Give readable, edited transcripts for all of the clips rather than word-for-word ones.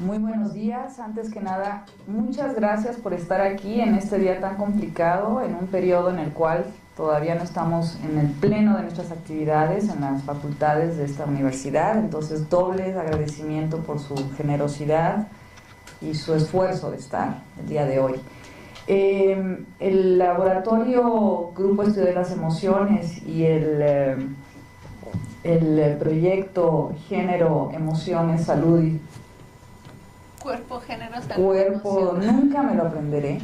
Muy buenos días. Antes que nada, muchas gracias por estar aquí en este día tan complicado, en un periodo en el cual todavía no estamos en el pleno de nuestras actividades en las facultades de esta universidad. Entonces, doble agradecimiento por su generosidad y su esfuerzo de estar el día de hoy. El laboratorio Grupo Estudio de las Emociones y el proyecto Género, Emociones, Salud y Cuerpo, género, salud, Cuerpo, nunca me lo aprenderé,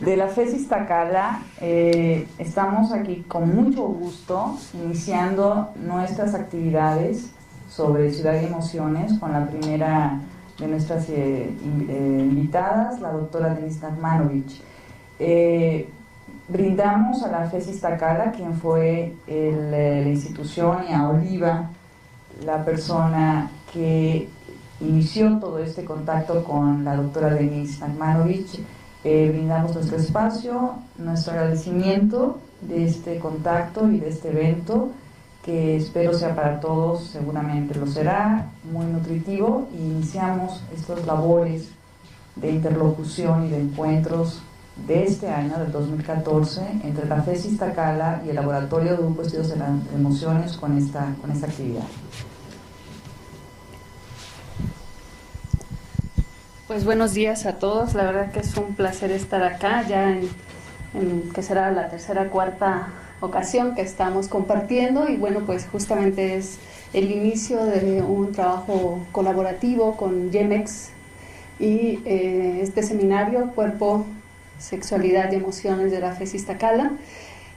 de la FES Iztacala. Estamos aquí con mucho gusto iniciando nuestras actividades sobre ciudad y emociones con la primera de nuestras invitadas, la doctora Denise Nachmanovich. Brindamos a la FES Iztacala, quien fue la institución, y a Oliva, la persona que inició todo este contacto con la doctora Denise Nachmanovich. Brindamos nuestro espacio, nuestro agradecimiento de este contacto y de este evento, que espero sea para todos, seguramente lo será, muy nutritivo, y iniciamos estas labores de interlocución y de encuentros de este año, del 2014, entre la FES Iztacala y el Laboratorio de Grupo Estudios de las Emociones con esta actividad. Pues buenos días a todos, la verdad que es un placer estar acá, ya en que será la tercera, cuarta ocasión que estamos compartiendo, y bueno, pues justamente es el inicio de un trabajo colaborativo con GEMEX y este seminario Cuerpo, Sexualidad y Emociones de la FES Iztacala.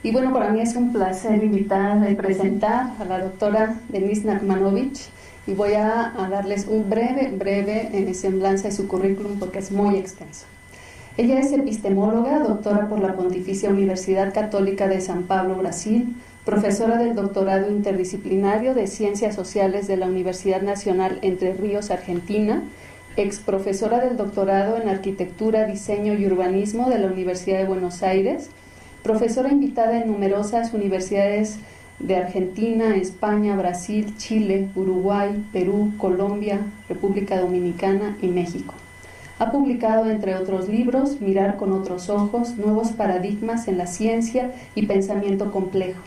Y bueno, para mí es un placer invitar y presentar a la doctora Denise Nachmanovich, y voy a darles un breve semblanza de su currículum porque es muy extenso. Ella es epistemóloga, doctora por la Pontificia Universidad Católica de San Pablo, Brasil, profesora del doctorado interdisciplinario de Ciencias Sociales de la Universidad Nacional Entre Ríos, Argentina, exprofesora del doctorado en Arquitectura, Diseño y Urbanismo de la Universidad de Buenos Aires, profesora invitada en numerosas universidades de Argentina, España, Brasil, Chile, Uruguay, Perú, Colombia, República Dominicana y México. Ha publicado, entre otros libros, Mirar con otros ojos, Nuevos paradigmas en la ciencia y pensamiento complejo,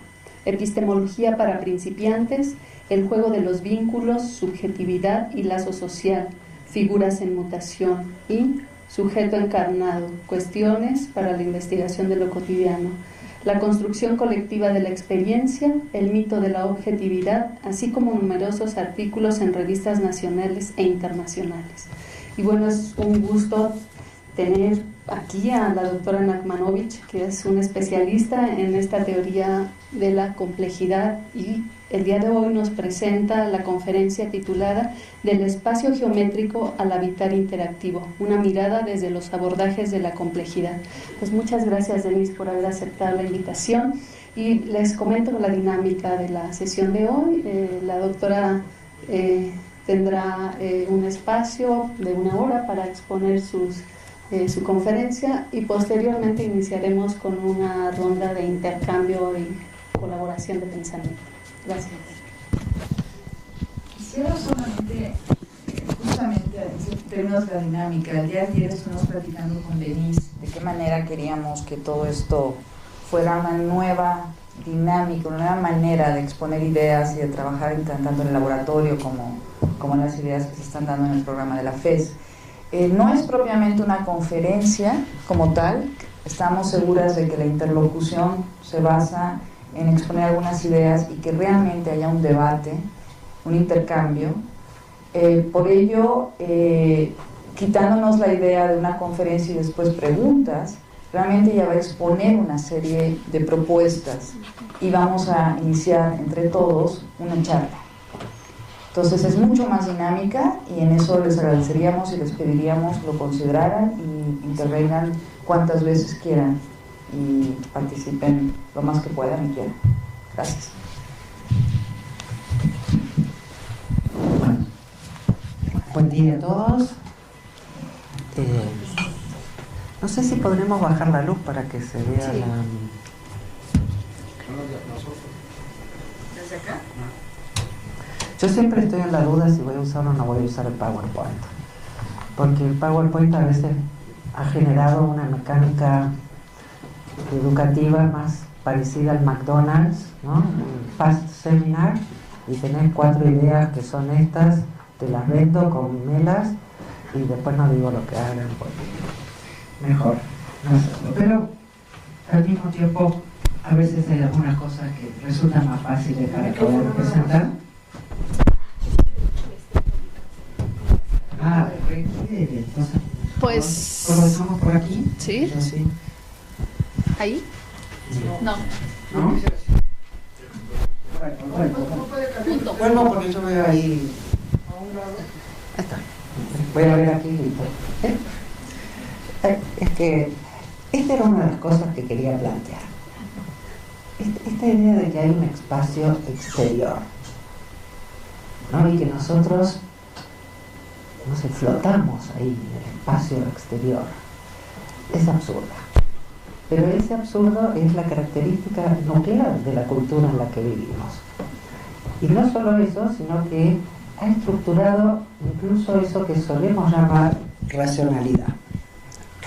Epistemología para principiantes, El juego de los vínculos, Subjetividad y lazo social, Figuras en mutación y Sujeto encarnado, Cuestiones para la investigación de lo cotidiano, La construcción colectiva de la experiencia, El mito de la objetividad, así como numerosos artículos en revistas nacionales e internacionales. Y bueno, es un gusto tener aquí a la doctora Nachmanovich, que es una especialista en esta teoría de la complejidad, y el día de hoy nos presenta la conferencia titulada Del espacio geométrico al habitar interactivo, una mirada desde los abordajes de la complejidad. Pues muchas gracias, Denise, por haber aceptado la invitación, y les comento la dinámica de la sesión de hoy. La doctora tendrá un espacio de 1 hora para exponer su conferencia, y posteriormente iniciaremos con una ronda de intercambio y colaboración de pensamiento. Gracias. Quisiera solamente, justamente en términos de la dinámica, el día de ayer estuvimos platicando con Denise de qué manera queríamos que todo esto fuera una nueva dinámica, una nueva manera de exponer ideas y de trabajar tanto en el laboratorio como en las ideas que se están dando en el programa de la FES. No es propiamente una conferencia como tal, estamos seguras de que la interlocución se basa en exponer algunas ideas y que realmente haya un debate, un intercambio. Por ello, quitándonos la idea de una conferencia y después preguntas, realmente ella va a exponer una serie de propuestas y vamos a iniciar entre todos una charla. Entonces es mucho más dinámica, y en eso les agradeceríamos y les pediríamos lo consideraran y intervengan cuantas veces quieran y participen lo más que puedan y quieran. Gracias. Buen día a todos. No sé si podremos bajar la luz para que se vea Sí. ¿Desde acá? Yo siempre estoy en la duda si voy a usar o no voy a usar el PowerPoint. porque el PowerPoint a veces ha generado una mecánica educativa más parecida al McDonald's, ¿no? El Fast Seminar, y tenés 4 ideas que son estas, te las vendo, comelas, y después no digo lo que hagan, porque mejor no hacerlo. Pero al mismo tiempo, a veces hay algunas cosas que resultan más fáciles para poder presentar. Ah, entonces, pues... ¿lo dejamos por aquí? ¿Sí? Yo sí. ¿Ahí? No. ¿No? Bueno, porque yo veo ahí. Ahí está. Voy a ver aquí, listo. Es que esta era una de las cosas que quería plantear. Esta idea de que hay un espacio exterior, ¿no? Y que nosotros, no sé, flotamos ahí en el espacio exterior, es absurda. Pero ese absurdo es la característica nuclear de la cultura en la que vivimos. Y no solo eso, sino que ha estructurado incluso eso que solemos llamar racionalidad.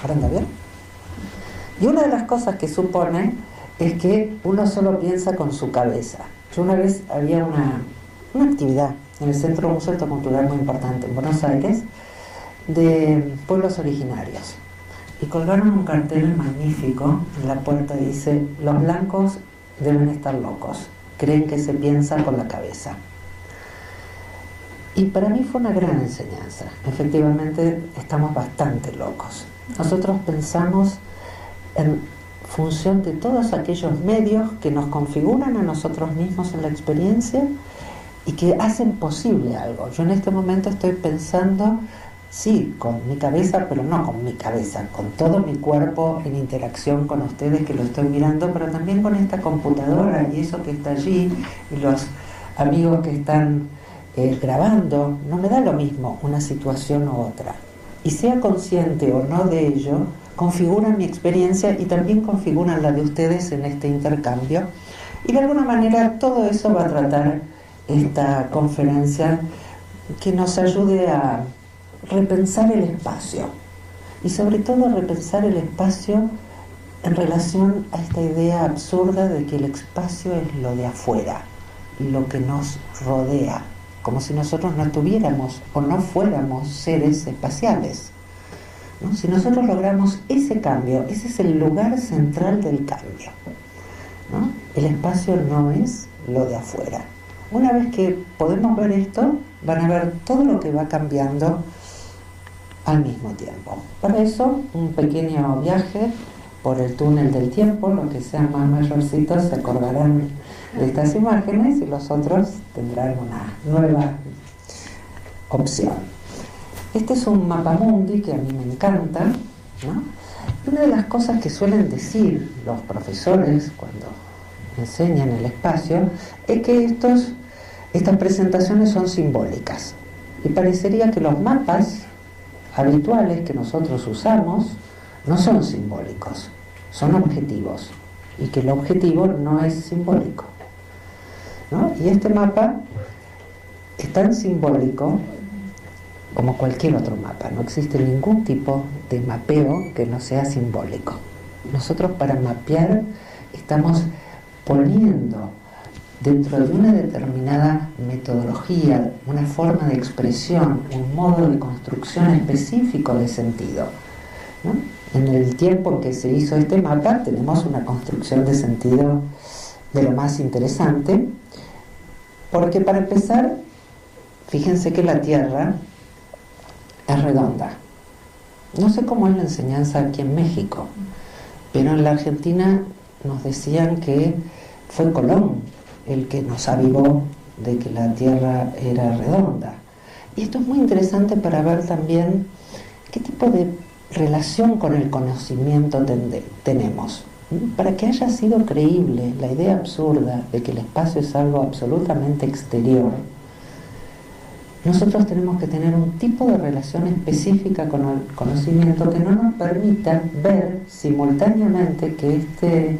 ¿Ahora anda bien? Y una de las cosas que supone es que uno solo piensa con su cabeza. Yo una vez había una actividad en el centro, un centro cultural muy importante en Buenos Aires, de pueblos originarios. Y colgaron un cartel magnífico en la puerta, dice: los blancos deben estar locos, creen que se piensa con la cabeza. Y para mí fue una gran enseñanza. Efectivamente estamos bastante locos. Nosotros pensamos en función de todos aquellos medios que nos configuran a nosotros mismos en la experiencia y que hacen posible algo. Yo en este momento estoy pensando, sí, con mi cabeza, pero no con mi cabeza, con todo mi cuerpo en interacción con ustedes que lo estoy mirando, pero también con esta computadora y eso que está allí, y los amigos que están grabando. No me da lo mismo una situación u otra. Y sea consciente o no de ello, configuran mi experiencia y también configuran la de ustedes en este intercambio. Y de alguna manera todo eso va a tratar esta conferencia, que nos ayude a repensar el espacio y sobre todo repensar el espacio en relación a esta idea absurda de que el espacio es lo de afuera, lo que nos rodea, como si nosotros no tuviéramos o no fuéramos seres espaciales, ¿no? Si nosotros logramos ese cambio, ese es el lugar central del cambio, ¿no? El espacio no es lo de afuera. Una vez que podemos ver esto, van a ver todo lo que va cambiando al mismo tiempo. Para eso, un pequeño viaje por el túnel del tiempo. Los que sean más mayorcitos se acordarán de estas imágenes y los otros tendrán una nueva opción. Este es un mapamundi que a mí me encanta, ¿no? Una de las cosas que suelen decir los profesores cuando enseñan el espacio es que estas presentaciones son simbólicas, y parecería que los mapas habituales que nosotros usamos no son simbólicos, son objetivos, y que el objetivo no es simbólico, ¿no? Y este mapa es tan simbólico como cualquier otro mapa. No existe ningún tipo de mapeo que no sea simbólico. Nosotros, para mapear, estamos poniendo dentro de una determinada metodología, una forma de expresión, un modo de construcción específico de sentido, ¿no? En el tiempo en que se hizo este mapa tenemos una construcción de sentido de lo más interesante, porque para empezar, fíjense que la Tierra es redonda. No sé cómo es la enseñanza aquí en México, pero en la Argentina nos decían que fue Colón el que nos avivó de que la Tierra era redonda. Y esto es muy interesante para ver también qué tipo de relación con el conocimiento tenemos. Para que haya sido creíble la idea absurda de que el espacio es algo absolutamente exterior, nosotros tenemos que tener un tipo de relación específica con el conocimiento que no nos permita ver simultáneamente que este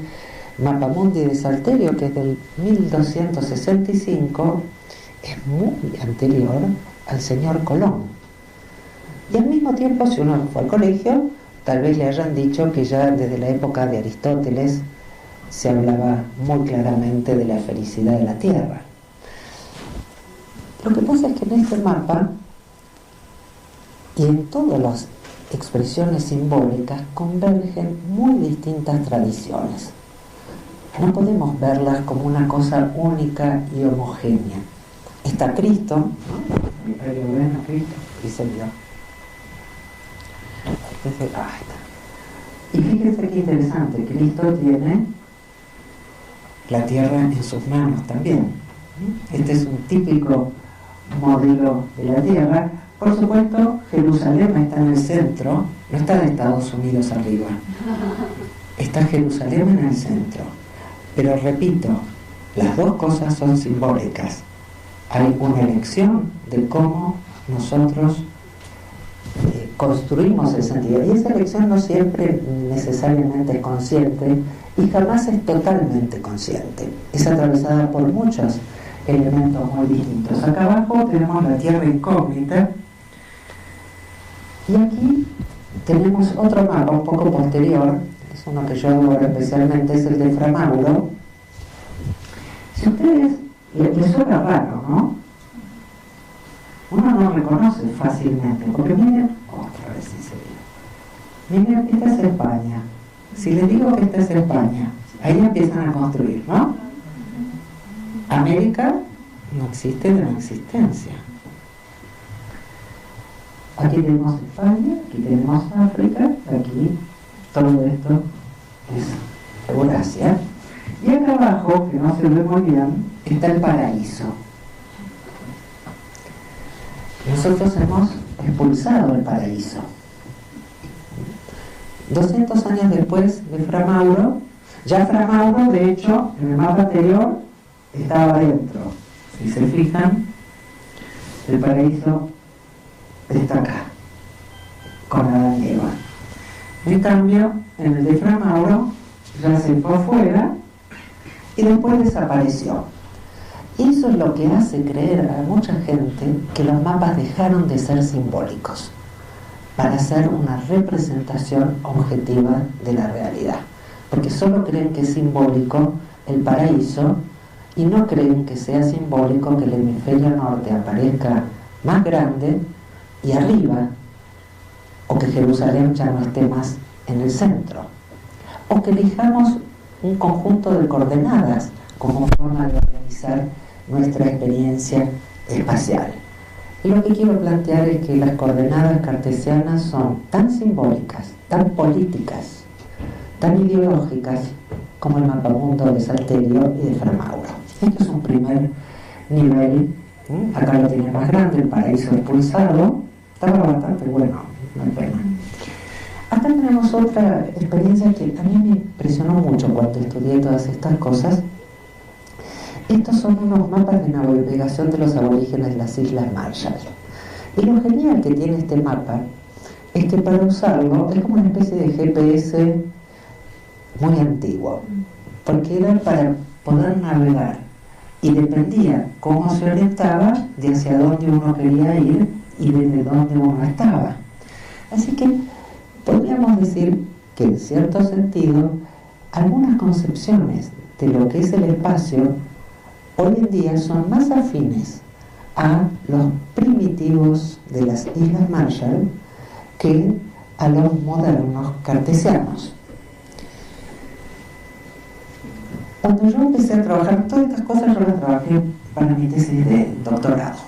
mapamundi de Salterio, que es del 1265, es muy anterior al señor Colón. Y al mismo tiempo, si uno fue al colegio, tal vez le hayan dicho que ya desde la época de Aristóteles se hablaba muy claramente de la felicidad de la Tierra. Lo que pasa es que en este mapa y en todas las expresiones simbólicas convergen muy distintas tradiciones. No podemos verlas como una cosa única y homogénea. Está Cristo, ¿no? Cristo y se vio. Y fíjense qué interesante, Cristo tiene la tierra en sus manos también. Este es un típico modelo de la tierra. Por supuesto, Jerusalén está en el centro, no está de Estados Unidos arriba. Está Jerusalén en el centro. Pero repito, las dos cosas son simbólicas. Hay una elección de cómo nosotros construimos el sentido. Y esa elección no siempre necesariamente es consciente y jamás es totalmente consciente. Es atravesada por muchos elementos muy distintos. Acá abajo tenemos la tierra incógnita y aquí tenemos otro mapa un poco posterior, es uno que yo hago ahora especialmente, es el de Fra Mauro. Si ustedes les suena raro, ¿no? Uno no reconoce fácilmente, porque miren, otra vez si se ve. Miren, esta es España. Si les digo que esta es España, ahí empiezan a construir, ¿no? América no existe de la existencia. Aquí tenemos España, aquí tenemos África, aquí todo esto es Eurasia. Y acá abajo, que no se ve muy bien, está el paraíso. Nosotros hemos expulsado el paraíso. 200 años después de Fra Mauro, ya Fra Mauro, de hecho, en el mapa anterior, estaba adentro. Si se fijan, el paraíso está acá, con Adán y Eva. En cambio, en el de Fra Mauro, ya se fue afuera y después desapareció. Y eso es lo que hace creer a mucha gente que los mapas dejaron de ser simbólicos para ser una representación objetiva de la realidad. Porque solo creen que es simbólico el paraíso y no creen que sea simbólico que el hemisferio norte aparezca más grande y arriba, o que Jerusalén ya no esté más en el centro, o que elijamos un conjunto de coordenadas como forma de organizar nuestra experiencia espacial. Y lo que quiero plantear es que las coordenadas cartesianas son tan simbólicas, tan políticas, tan ideológicas como el mapamundo de Salterio y de Fra Mauro. Este es un primer nivel. Acá lo tiene más grande, el paraíso expulsado. Estaba bastante bueno, no hay pena. Acá tenemos otra experiencia que a mí me impresionó mucho cuando estudié todas estas cosas. Estos son unos mapas de navegación de los aborígenes de las Islas Marshall. Y lo genial que tiene este mapa es que para usarlo es como una especie de GPS muy antiguo, porque era para poder navegar y dependía cómo se orientaba de hacia dónde uno quería ir y desde dónde uno estaba. Así que podríamos decir que en cierto sentido algunas concepciones de lo que es el espacio hoy en día son más afines a los primitivos de las Islas Marshall que a los modernos cartesianos. Cuando yo empecé a trabajar, todas estas cosas yo las trabajé para mi tesis de doctorado.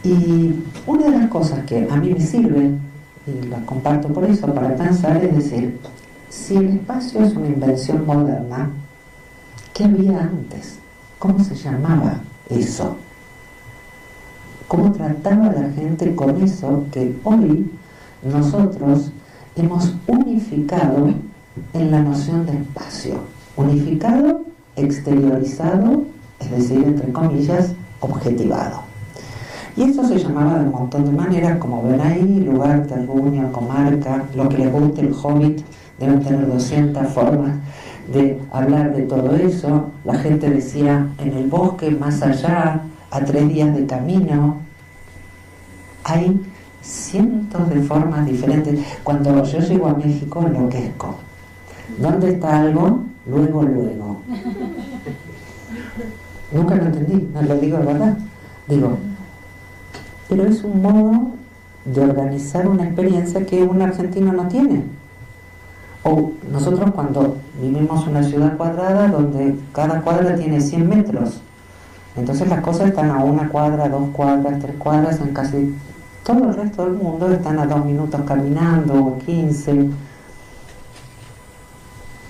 Y una de las cosas que a mí me sirve, y la comparto por eso, para pensar, es decir, si el espacio es una invención moderna, ¿qué había antes? ¿Cómo se llamaba eso? ¿Cómo trataba la gente con eso que hoy nosotros hemos unificado en la noción de espacio? Unificado, exteriorizado, es decir, entre comillas, objetivado. Y eso se llamaba de un montón de maneras, como ven ahí, lugar, terruño, comarca, lo que les guste, el Hobbit, deben tener 200 formas de hablar de todo eso. La gente decía en el bosque, más allá, a 3 días de camino. Hay cientos de formas diferentes. Cuando yo llego a México enloquezco. ¿Dónde está algo? Luego, luego. Nunca lo entendí, no lo digo de verdad. Digo, pero es un modo de organizar una experiencia que un argentino no tiene. O nosotros cuando vivimos en una ciudad cuadrada donde cada cuadra tiene 100 metros, entonces las cosas están a 1 cuadra, 2 cuadras, 3 cuadras, en casi todo el resto del mundo están a 2 minutos caminando o 15.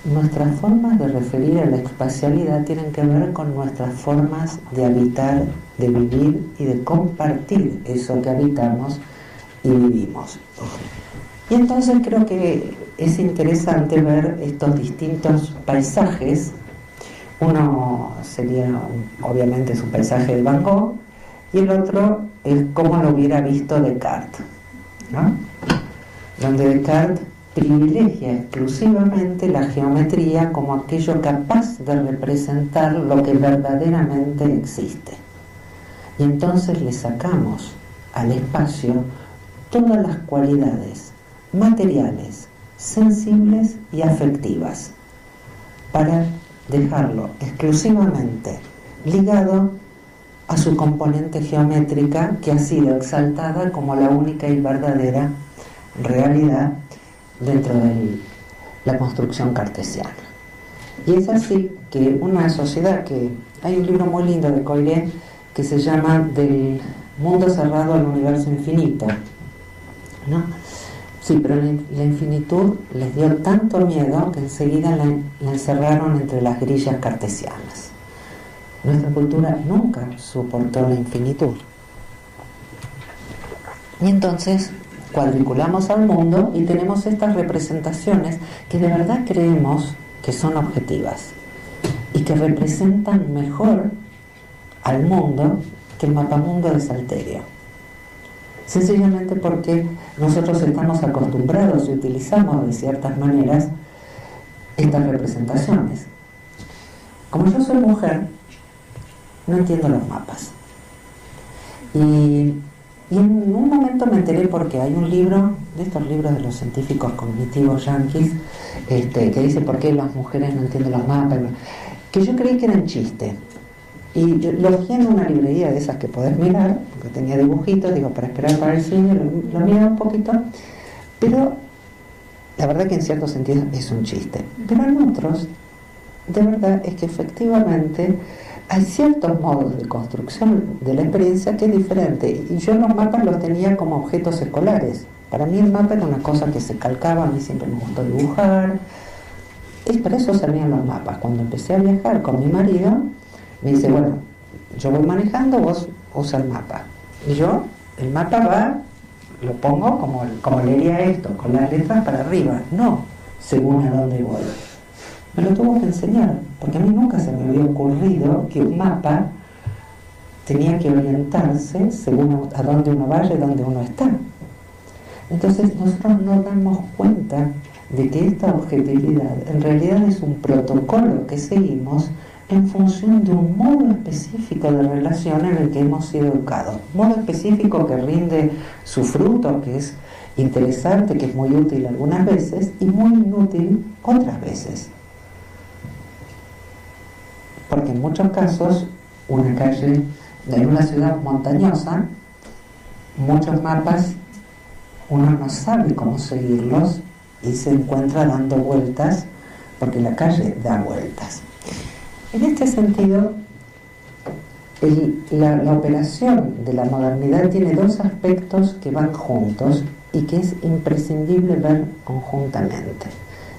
Nuestras formas de referir a la espacialidad tienen que ver con nuestras formas de habitar, de vivir y de compartir eso que habitamos y vivimos. Y entonces creo que es interesante ver estos distintos paisajes. Uno sería, obviamente, es un paisaje de Van Gogh, y el otro es como lo hubiera visto Descartes, ¿no? Donde Descartes privilegia exclusivamente la geometría como aquello capaz de representar lo que verdaderamente existe. Y entonces le sacamos al espacio todas las cualidades materiales, sensibles y afectivas, para dejarlo exclusivamente ligado a su componente geométrica, que ha sido exaltada como la única y verdadera realidad dentro de la construcción cartesiana. Y es así que una sociedad que... Hay un libro muy lindo de Coiré que se llama Del mundo cerrado al universo infinito, ¿no? Sí, pero la infinitud les dio tanto miedo que enseguida la encerraron entre las grillas cartesianas. Nuestra cultura nunca soportó la infinitud. Y entonces cuadriculamos al mundo y tenemos estas representaciones que de verdad creemos que son objetivas y que representan mejor al mundo que el mapamundo de Salterio. Sencillamente porque nosotros estamos acostumbrados y utilizamos de ciertas maneras estas representaciones. Como yo soy mujer, no entiendo los mapas. Y en un momento me enteré porque hay un libro, de estos libros de los científicos cognitivos yanquis, que dice por qué las mujeres no entienden los mapas, que yo creí que eran chistes. Y yo lo vi en una librería de esas que podés mirar, porque tenía dibujitos, digo, para esperar para el cine, lo miraba un poquito, pero la verdad que en cierto sentido es un chiste. Pero en otros, de verdad es que efectivamente hay ciertos modos de construcción de la experiencia que es diferente. Y yo los mapas los tenía como objetos escolares. Para mí el mapa era una cosa que se calcaba, a mí siempre me gustó dibujar. Y para eso servían los mapas. Cuando empecé a viajar con mi marido, me dice, bueno, yo voy manejando, vos usa el mapa. Y yo, el mapa va, lo pongo como leería esto, con las letras para arriba, no según a dónde voy. Me lo tuvo que enseñar, porque a mí nunca se me había ocurrido que un mapa tenía que orientarse según a dónde uno vaya y dónde uno está. Entonces nosotros nos damos cuenta de que esta objetividad en realidad es un protocolo que seguimos en función de un modo específico de relación en el que hemos sido educados. Modo específico que rinde su fruto, que es interesante, que es muy útil algunas veces y muy inútil otras veces. Porque en muchos casos, una calle de una ciudad montañosa, muchos mapas, uno no sabe cómo seguirlos y se encuentra dando vueltas, porque la calle da vueltas. En este sentido, la operación de la modernidad tiene dos aspectos que van juntos y que es imprescindible ver conjuntamente.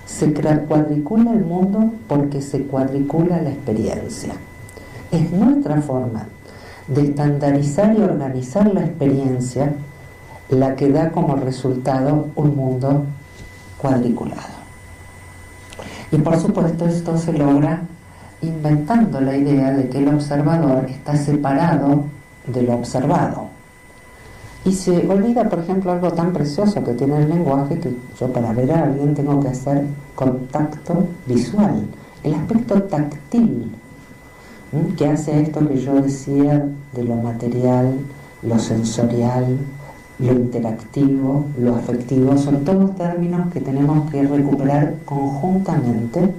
Se cuadricula el mundo porque se cuadricula la experiencia. Es nuestra forma de estandarizar y organizar la experiencia la que da como resultado un mundo cuadriculado. Y por supuesto esto se logra inventando la idea de que el observador está separado de lo observado. Y se olvida, por ejemplo, algo tan precioso que tiene el lenguaje, que yo para ver a alguien tengo que hacer contacto visual, el aspecto táctil, que hace esto que yo decía de lo material, lo sensorial, lo interactivo, lo afectivo, son todos términos que tenemos que recuperar conjuntamente.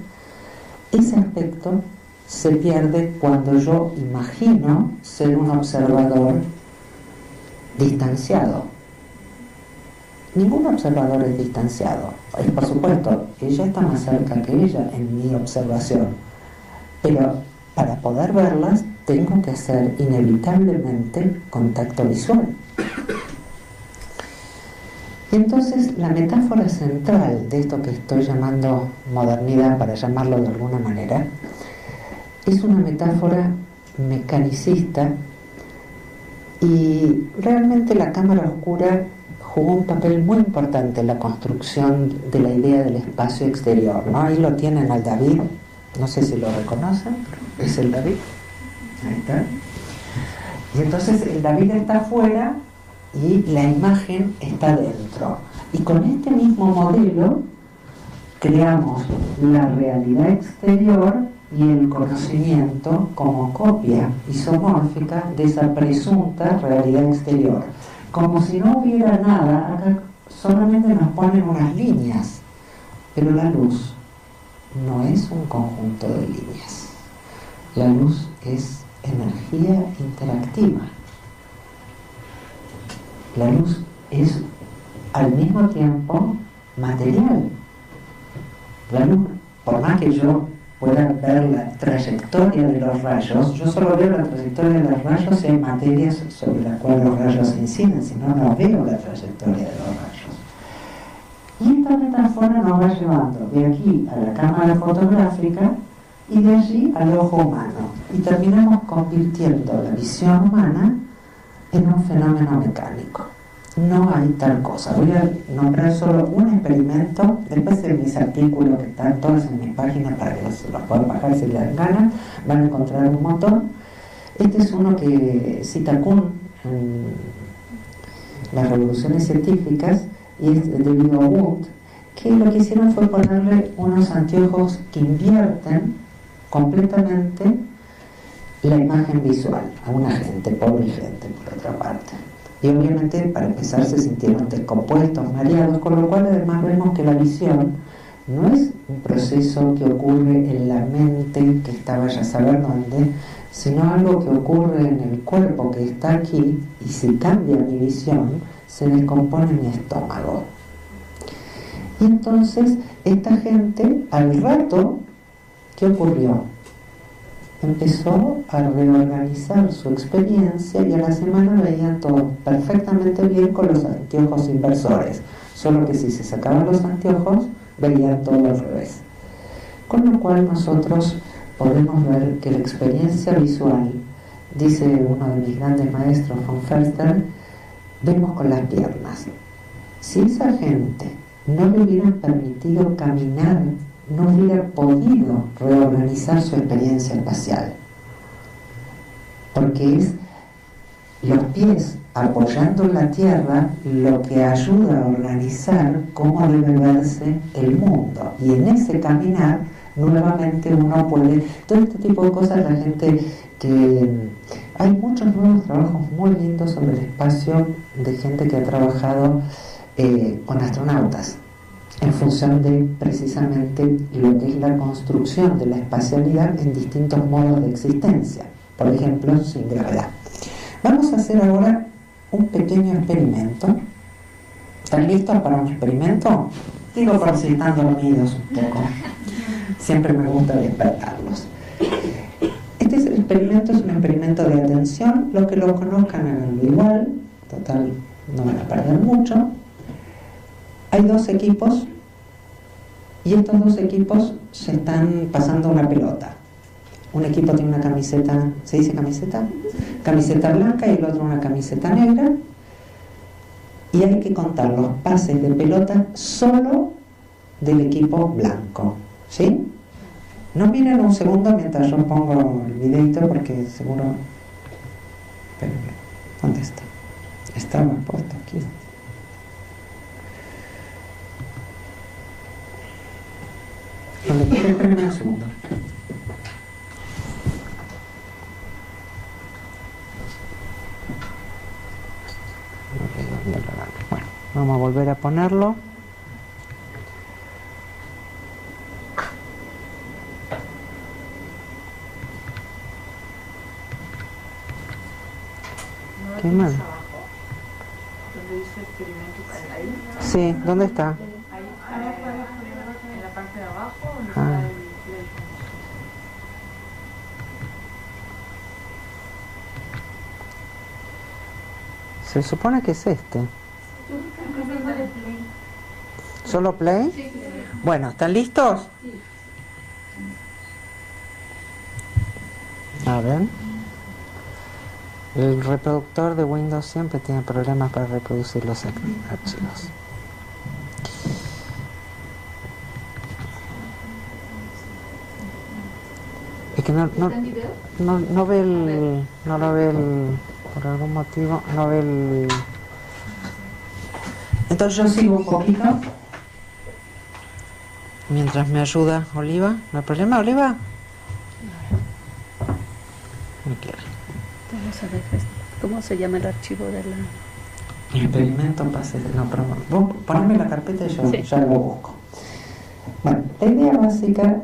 Ese aspecto se pierde cuando yo imagino ser un observador distanciado. Ningún observador es distanciado. Por supuesto, ella está más cerca que ella en mi observación, pero para poder verlas tengo que hacer inevitablemente contacto visual. Y entonces la metáfora central de esto que estoy llamando modernidad, para llamarlo de alguna manera, es una metáfora mecanicista, y realmente la cámara oscura jugó un papel muy importante en la construcción de la idea del espacio exterior, ¿no? Ahí lo tienen al David, no sé si lo reconocen, pero es el David, ahí está. Y entonces el David está afuera y la imagen está dentro. Y con este mismo modelo creamos la realidad exterior y el conocimiento como copia isomórfica de esa presunta realidad exterior. Como si no hubiera nada, acá solamente nos ponen unas líneas, pero la luz no es un conjunto de líneas. La luz es energía interactiva. La luz es al mismo tiempo material. La luz, por más que yo pueda ver la trayectoria de los rayos, yo solo veo la trayectoria de los rayos si hay materias sobre las cuales los rayos inciden, si no, no veo la trayectoria de los rayos. Y esta metáfora nos va llevando de aquí a la cámara fotográfica y de allí al ojo humano. Y terminamos convirtiendo la visión humana en un fenómeno mecánico. No hay tal cosa. Voy a nombrar solo un experimento, después de mis artículos que están todos en mi página para que se los puedan bajar si les dan ganas, van a encontrar un montón. Este es uno que cita Kuhn en las revoluciones científicas, y es de Vigo Wood, que lo que hicieron fue ponerle unos anteojos que invierten completamente la imagen visual a una gente, pobre gente por otra parte. Y obviamente para empezar se sintieron descompuestos, mareados, con lo cual además vemos que la visión no es un proceso que ocurre en la mente que está vaya a saber dónde, sino algo que ocurre en el cuerpo que está aquí, y si cambia mi visión se descompone mi estómago. Y entonces esta gente al rato, ¿qué ocurrió? Empezó a reorganizar su experiencia y a la semana veían todo perfectamente bien con los anteojos inversores, solo que si se sacaban los anteojos veían todo al revés. Con lo cual nosotros podemos ver que la experiencia visual, dice uno de mis grandes maestros, von Förster, vemos con las piernas. Si esa gente no le hubieran permitido caminar, no hubiera podido reorganizar su experiencia espacial, porque es los pies apoyando en la tierra lo que ayuda a organizar cómo debe verse el mundo, y en ese caminar nuevamente uno puede, todo este tipo de cosas. La gente que hay muchos nuevos trabajos muy lindos sobre el espacio de gente que ha trabajado con astronautas en función de precisamente lo que es la construcción de la espacialidad en distintos modos de existencia, por ejemplo sin gravedad. Vamos a hacer ahora un pequeño experimento. ¿Están listos para un experimento? Digo por si están dormidos un poco, siempre me gusta despertarlos. Este es el experimento, es un experimento de atención. Los que lo conozcan haganlo igual, total no van a perder mucho. Hay dos equipos y estos dos equipos se están pasando una pelota. Un equipo tiene una camiseta, ¿se dice camiseta? Camiseta blanca, y el otro una camiseta negra, y hay que contar los pases de pelota solo del equipo blanco, ¿sí? No miren un segundo mientras yo pongo el videito, porque seguro... Espérenme, ¿dónde está? Estaba puesto aquí. Espérenme un segundo. Vamos a volver a ponerlo. ¿Qué mal? Donde dice experimento para ahí. Sí, ¿dónde está? Ahí, en la parte de abajo, donde Ah. está el Se supone que es este. ¿Solo play? Bueno, ¿están listos? A ver. El reproductor de Windows siempre tiene problemas para reproducir los archivos. Es que no ve el... No lo ve el... Por algún motivo no ve el... Entonces yo sigo un poquito. Mientras me ayuda Oliva. ¿No hay problema, Oliva? No quiere. Vamos a ver cómo se llama el archivo de la... Experimento pase. No, pero vos poneme la carpeta y yo Sí. ya lo busco. Bueno, la idea básica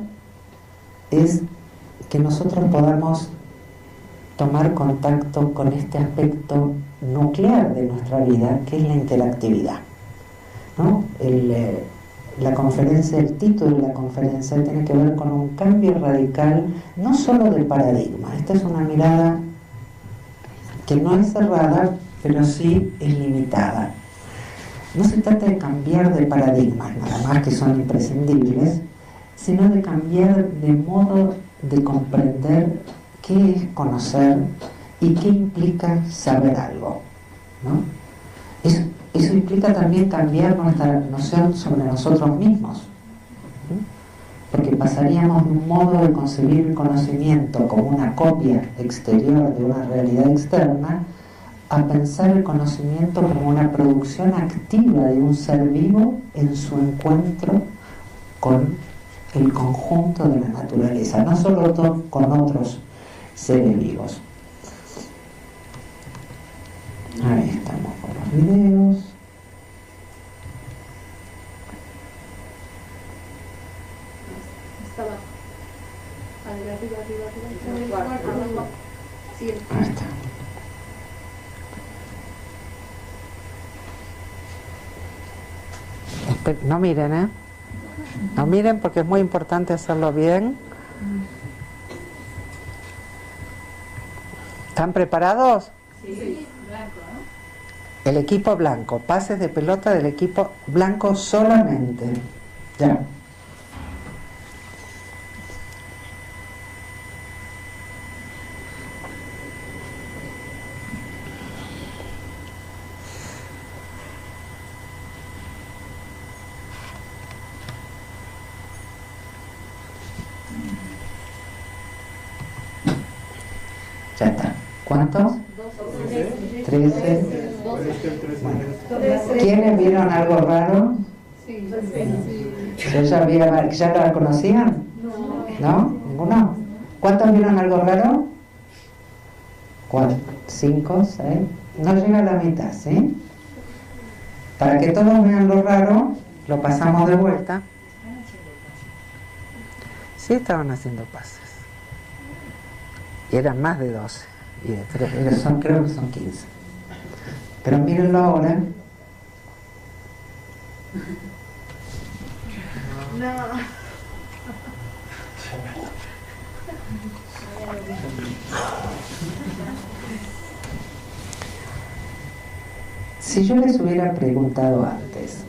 es que nosotros podamos tomar contacto con este aspecto nuclear de nuestra vida, que es la interactividad, ¿no? La conferencia, el título de la conferencia tiene que ver con un cambio radical, no solo del paradigma. Esta es una mirada que no es cerrada, pero sí es limitada. No se trata de cambiar de paradigmas, nada más, que son imprescindibles, sino de cambiar de modo de comprender qué es conocer y qué implica saber algo, ¿no? Eso implica también cambiar nuestra noción sobre nosotros mismos, ¿sí? Porque pasaríamos de un modo de concebir el conocimiento como una copia exterior de una realidad externa a pensar el conocimiento como una producción activa de un ser vivo en su encuentro con el conjunto de la naturaleza, no solo con otros seres vivos. Ahí estamos con los videos. Está abajo. Arriba. Sí. Ahí está. No miren, ¿eh? No miren, porque es muy importante hacerlo bien. ¿Están preparados? Sí, blanco, ¿no? El equipo blanco, pases de pelota del equipo blanco solamente. Ya. Ya está. ¿Cuántos? 13. Bueno. ¿Quiénes vieron algo raro? ¿Yo ya la conocían? ¿No? ¿Ninguno? ¿Cuántos vieron algo raro? 4, 5, 6. No llega a la mitad, ¿sí? Para que todos vean lo raro, lo pasamos de vuelta. Sí, estaban haciendo pases. Y eran más de 12. Y de 3, creo que son 15. Pero mírenlo ahora. No. Si yo les hubiera preguntado antes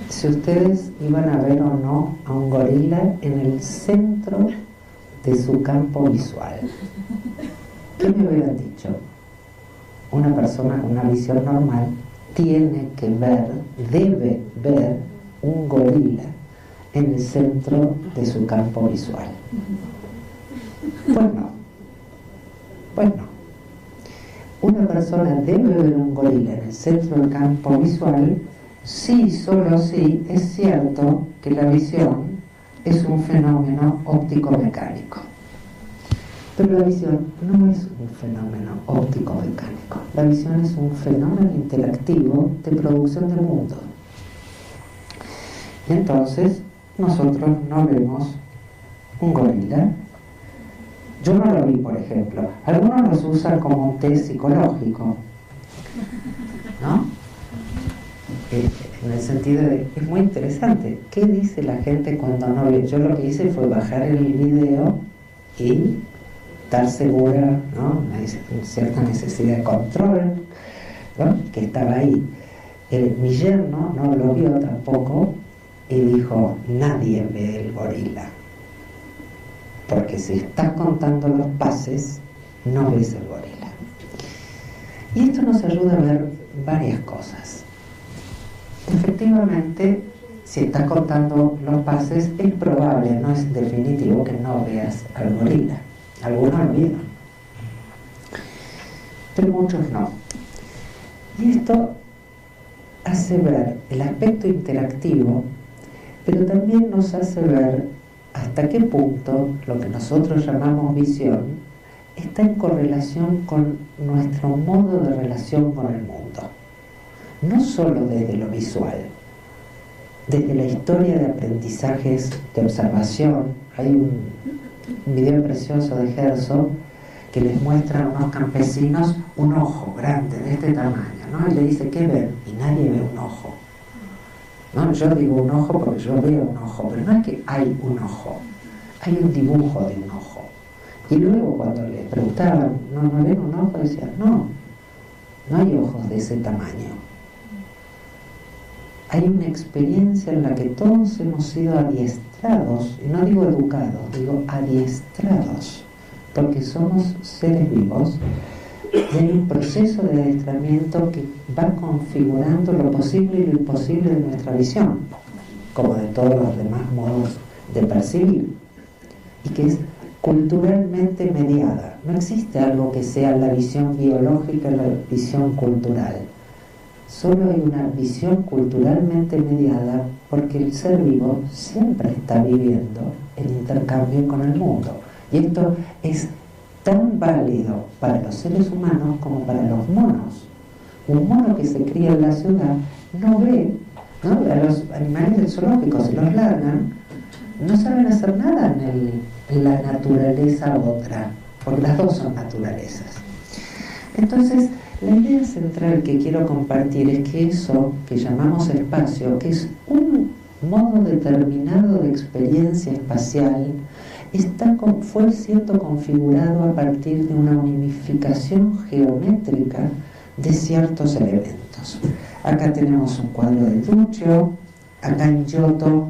si ustedes iban a ver o no a un gorila en el centro de su campo visual, ¿qué me hubieran dicho? Una persona con una visión normal tiene que ver, debe ver un gorila en el centro de su campo visual. Pues no. Una persona debe ver un gorila en el centro del campo visual si, solo si, es cierto que la visión es un fenómeno óptico-mecánico. Pero la visión no es un fenómeno óptico-mecánico. La visión es un fenómeno interactivo de producción de mundo. Y entonces nosotros no vemos un gorila. Yo no lo vi, por ejemplo. Algunos los usan como un test psicológico, ¿no? En el sentido de, es muy interesante, ¿qué dice la gente cuando no ve? Yo lo que hice fue bajar el video y estar segura, ¿no? Una cierta necesidad de control, ¿no? Que estaba ahí. Mi yerno no lo vio tampoco y dijo, nadie ve el gorila, porque si estás contando los pases no ves el gorila. Y esto nos ayuda a ver varias cosas. Efectivamente, si estás contando los pases, es probable, no es definitivo, que no veas al gorila. Algunos lo vieron, pero muchos no. Y esto hace ver el aspecto interactivo, pero también nos hace ver hasta qué punto lo que nosotros llamamos visión está en correlación con nuestro modo de relación con el mundo. No solo desde lo visual, desde la historia de aprendizajes de observación. Hay un video precioso de Herzog que les muestra a unos campesinos un ojo grande de este tamaño, ¿no? Y le dice, ¿qué ven? Y nadie ve un ojo, ¿no? Yo digo un ojo porque yo veo un ojo, pero no es que hay un ojo, hay un dibujo de un ojo. Y luego cuando les preguntaban, ¿no ven un ojo? Decían, no hay ojos de ese tamaño. Hay una experiencia en la que todos hemos sido adiestrados, y no digo educados, digo adiestrados, porque somos seres vivos, y hay un proceso de adiestramiento que va configurando lo posible y lo imposible de nuestra visión, como de todos los demás modos de percibir, y que es culturalmente mediada. No existe algo que sea la visión biológica y la visión cultural. Solo hay una visión culturalmente mediada porque el ser vivo siempre está viviendo el intercambio con el mundo. Y esto es tan válido para los seres humanos como para los monos. Un mono que se cría en la ciudad no ve, ¿no? A los animales del zoológico, se los largan, no saben hacer nada en la naturaleza otra, porque las dos son naturalezas. Entonces, la idea central que quiero compartir es que eso que llamamos espacio, que es un modo determinado de experiencia espacial, fue siendo configurado a partir de una unificación geométrica de ciertos elementos. Acá tenemos un cuadro de Duccio, acá en Giotto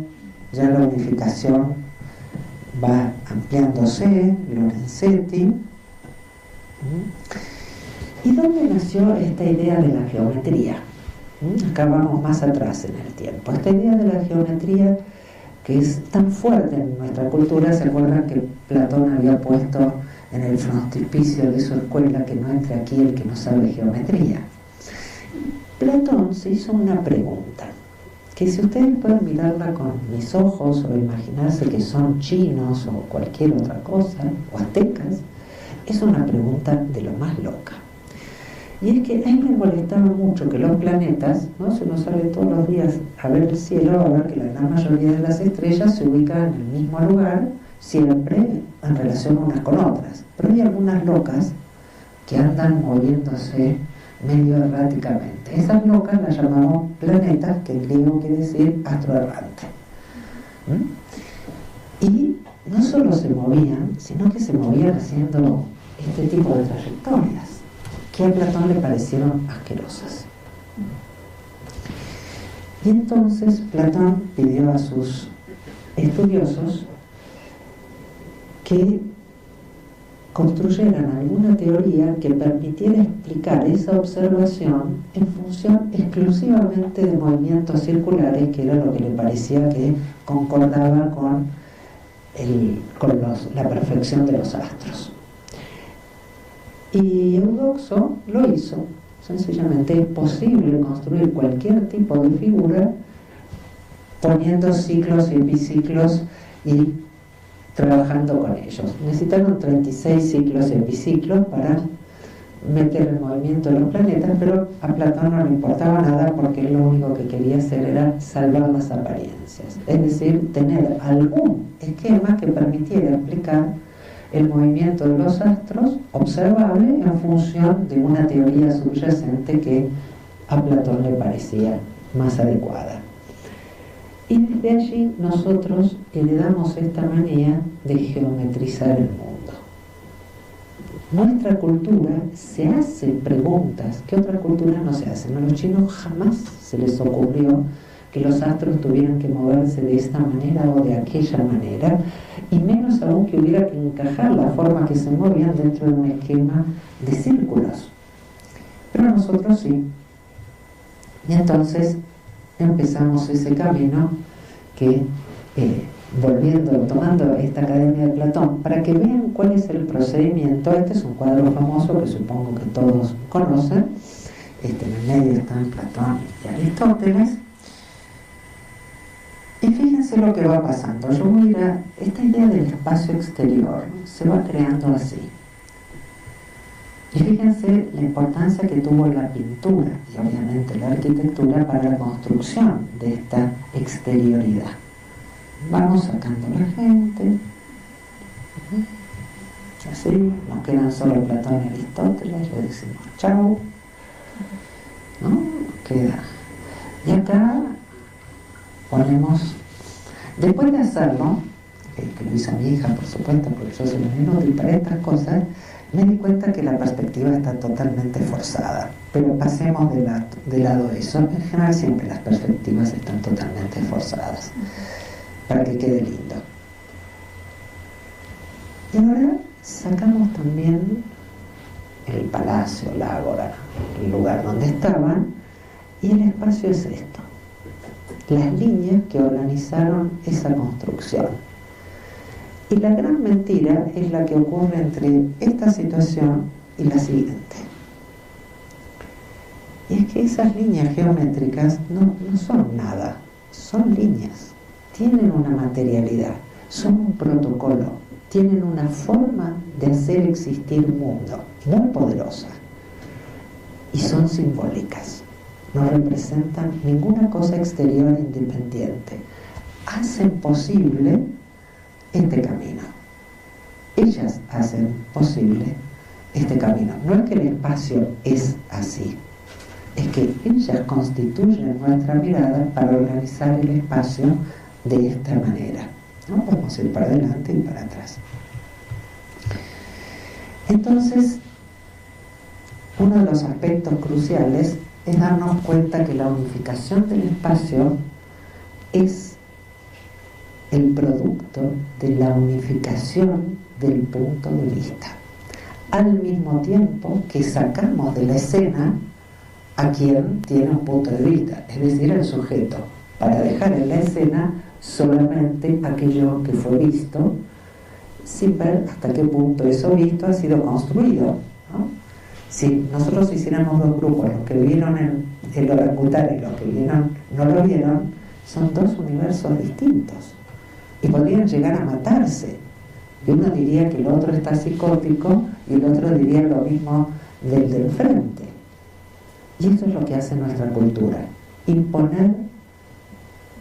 ya la unificación va ampliándose, Lorenzetti. ¿Y dónde nació esta idea de la geometría? Acá vamos más atrás en el tiempo. Esta idea de la geometría, que es tan fuerte en nuestra cultura, ¿se acuerdan que Platón había puesto en el frontispicio de su escuela que no entre aquí el que no sabe geometría? Platón se hizo una pregunta, que si ustedes pueden mirarla con mis ojos o imaginarse que son chinos o cualquier otra cosa, o aztecas, es una pregunta de lo más loca. Y es que a él me molestaba mucho que los planetas, ¿no? Si uno sale todos los días a ver el cielo, va a ver que la gran mayoría de las estrellas se ubican en el mismo lugar, siempre en relación unas con otras. Pero hay algunas locas que andan moviéndose medio erráticamente. Esas locas las llamamos planetas, que en griego quiere decir astro errante. Y no solo se movían, sino que se movían haciendo este tipo de trayectorias que a Platón le parecieron asquerosas. Y entonces Platón pidió a sus estudiosos que construyeran alguna teoría que permitiera explicar esa observación en función exclusivamente de movimientos circulares, que era lo que le parecía que concordaba con la perfección de los astros. Y Eudoxo lo hizo. Sencillamente es posible construir cualquier tipo de figura poniendo ciclos y epiciclos y trabajando con ellos. Necesitaron 36 ciclos y epiciclos para meter el movimiento de los planetas, pero a Platón no le importaba nada porque él lo único que quería hacer era salvar las apariencias, es decir, tener algún esquema que permitiera explicar el movimiento de los astros observable en función de una teoría subyacente que a Platón le parecía más adecuada. Y desde allí nosotros heredamos esta manía de geometrizar el mundo. Nuestra cultura se hace preguntas que otras culturas no se hacen. A los chinos jamás se les ocurrió que los astros tuvieran que moverse de esta manera o de aquella manera, y menos aún que hubiera que encajar la forma que se movían dentro de un esquema de círculos. Pero nosotros sí. Y entonces empezamos ese camino que, tomando esta Academia de Platón, para que vean cuál es el procedimiento. Este es un cuadro famoso que supongo que todos conocen. En el medio están Platón y Aristóteles. Y fíjense lo que va pasando. Yo voy a ir a esta idea del espacio exterior, se va creando así. Y fíjense la importancia que tuvo la pintura y obviamente la arquitectura para la construcción de esta exterioridad. Vamos sacando a la gente, así, nos quedan solo Platón y Aristóteles, le decimos chau, ¿no? Nos queda. Y acá ponemos, después de hacerlo, que lo hizo mi hija por supuesto, porque yo soy un inútil para estas cosas, me di cuenta que la perspectiva está totalmente forzada. Pero pasemos de lado eso. En general siempre las perspectivas están totalmente forzadas, para que quede lindo. Y ahora sacamos también el palacio, la ágora, el lugar donde estaban, y el espacio es esto. Las líneas que organizaron esa construcción. Y la gran mentira es la que ocurre entre esta situación y la siguiente. Y es que esas líneas geométricas no son nada, son líneas, tienen una materialidad, son un protocolo, tienen una forma de hacer existir un mundo muy poderosa y son simbólicas. No representan ninguna cosa exterior independiente. Hacen posible este camino. Ellas hacen posible este camino. No es que el espacio es así, es que ellas constituyen nuestra mirada para organizar el espacio de esta manera. ¿No? Podemos ir para adelante y para atrás. Entonces, uno de los aspectos cruciales es darnos cuenta que la unificación del espacio es el producto de la unificación del punto de vista, al mismo tiempo que sacamos de la escena a quien tiene un punto de vista, es decir, el sujeto, para dejar en la escena solamente aquello que fue visto, sin ver hasta qué punto eso visto ha sido construido, ¿no? Si nosotros hiciéramos dos grupos, los que vieron el orangután y los que no lo vieron, son dos universos distintos y podrían llegar a matarse. Y uno diría que el otro está psicótico y el otro diría lo mismo del frente. Y esto es lo que hace nuestra cultura, imponer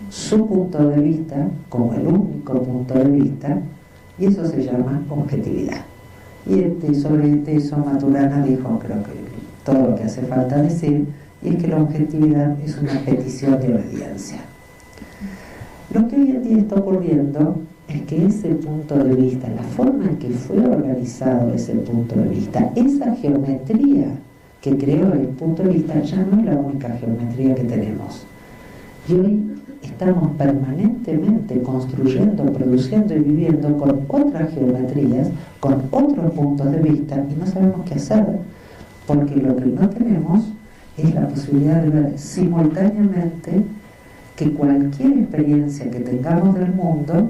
su punto de vista como el único punto de vista, y eso se llama objetividad. Y sobre eso Maturana dijo, creo que todo lo que hace falta decir, y es que la objetividad es una petición de obediencia. Lo que hoy en día está ocurriendo es que ese punto de vista, la forma en que fue organizado ese punto de vista, esa geometría que creó el punto de vista, ya no es la única geometría que tenemos. Y hoy estamos permanentemente construyendo, produciendo y viviendo con otras geometrías, con otros puntos de vista, y no sabemos qué hacer, porque lo que no tenemos es la posibilidad de ver simultáneamente que cualquier experiencia que tengamos del mundo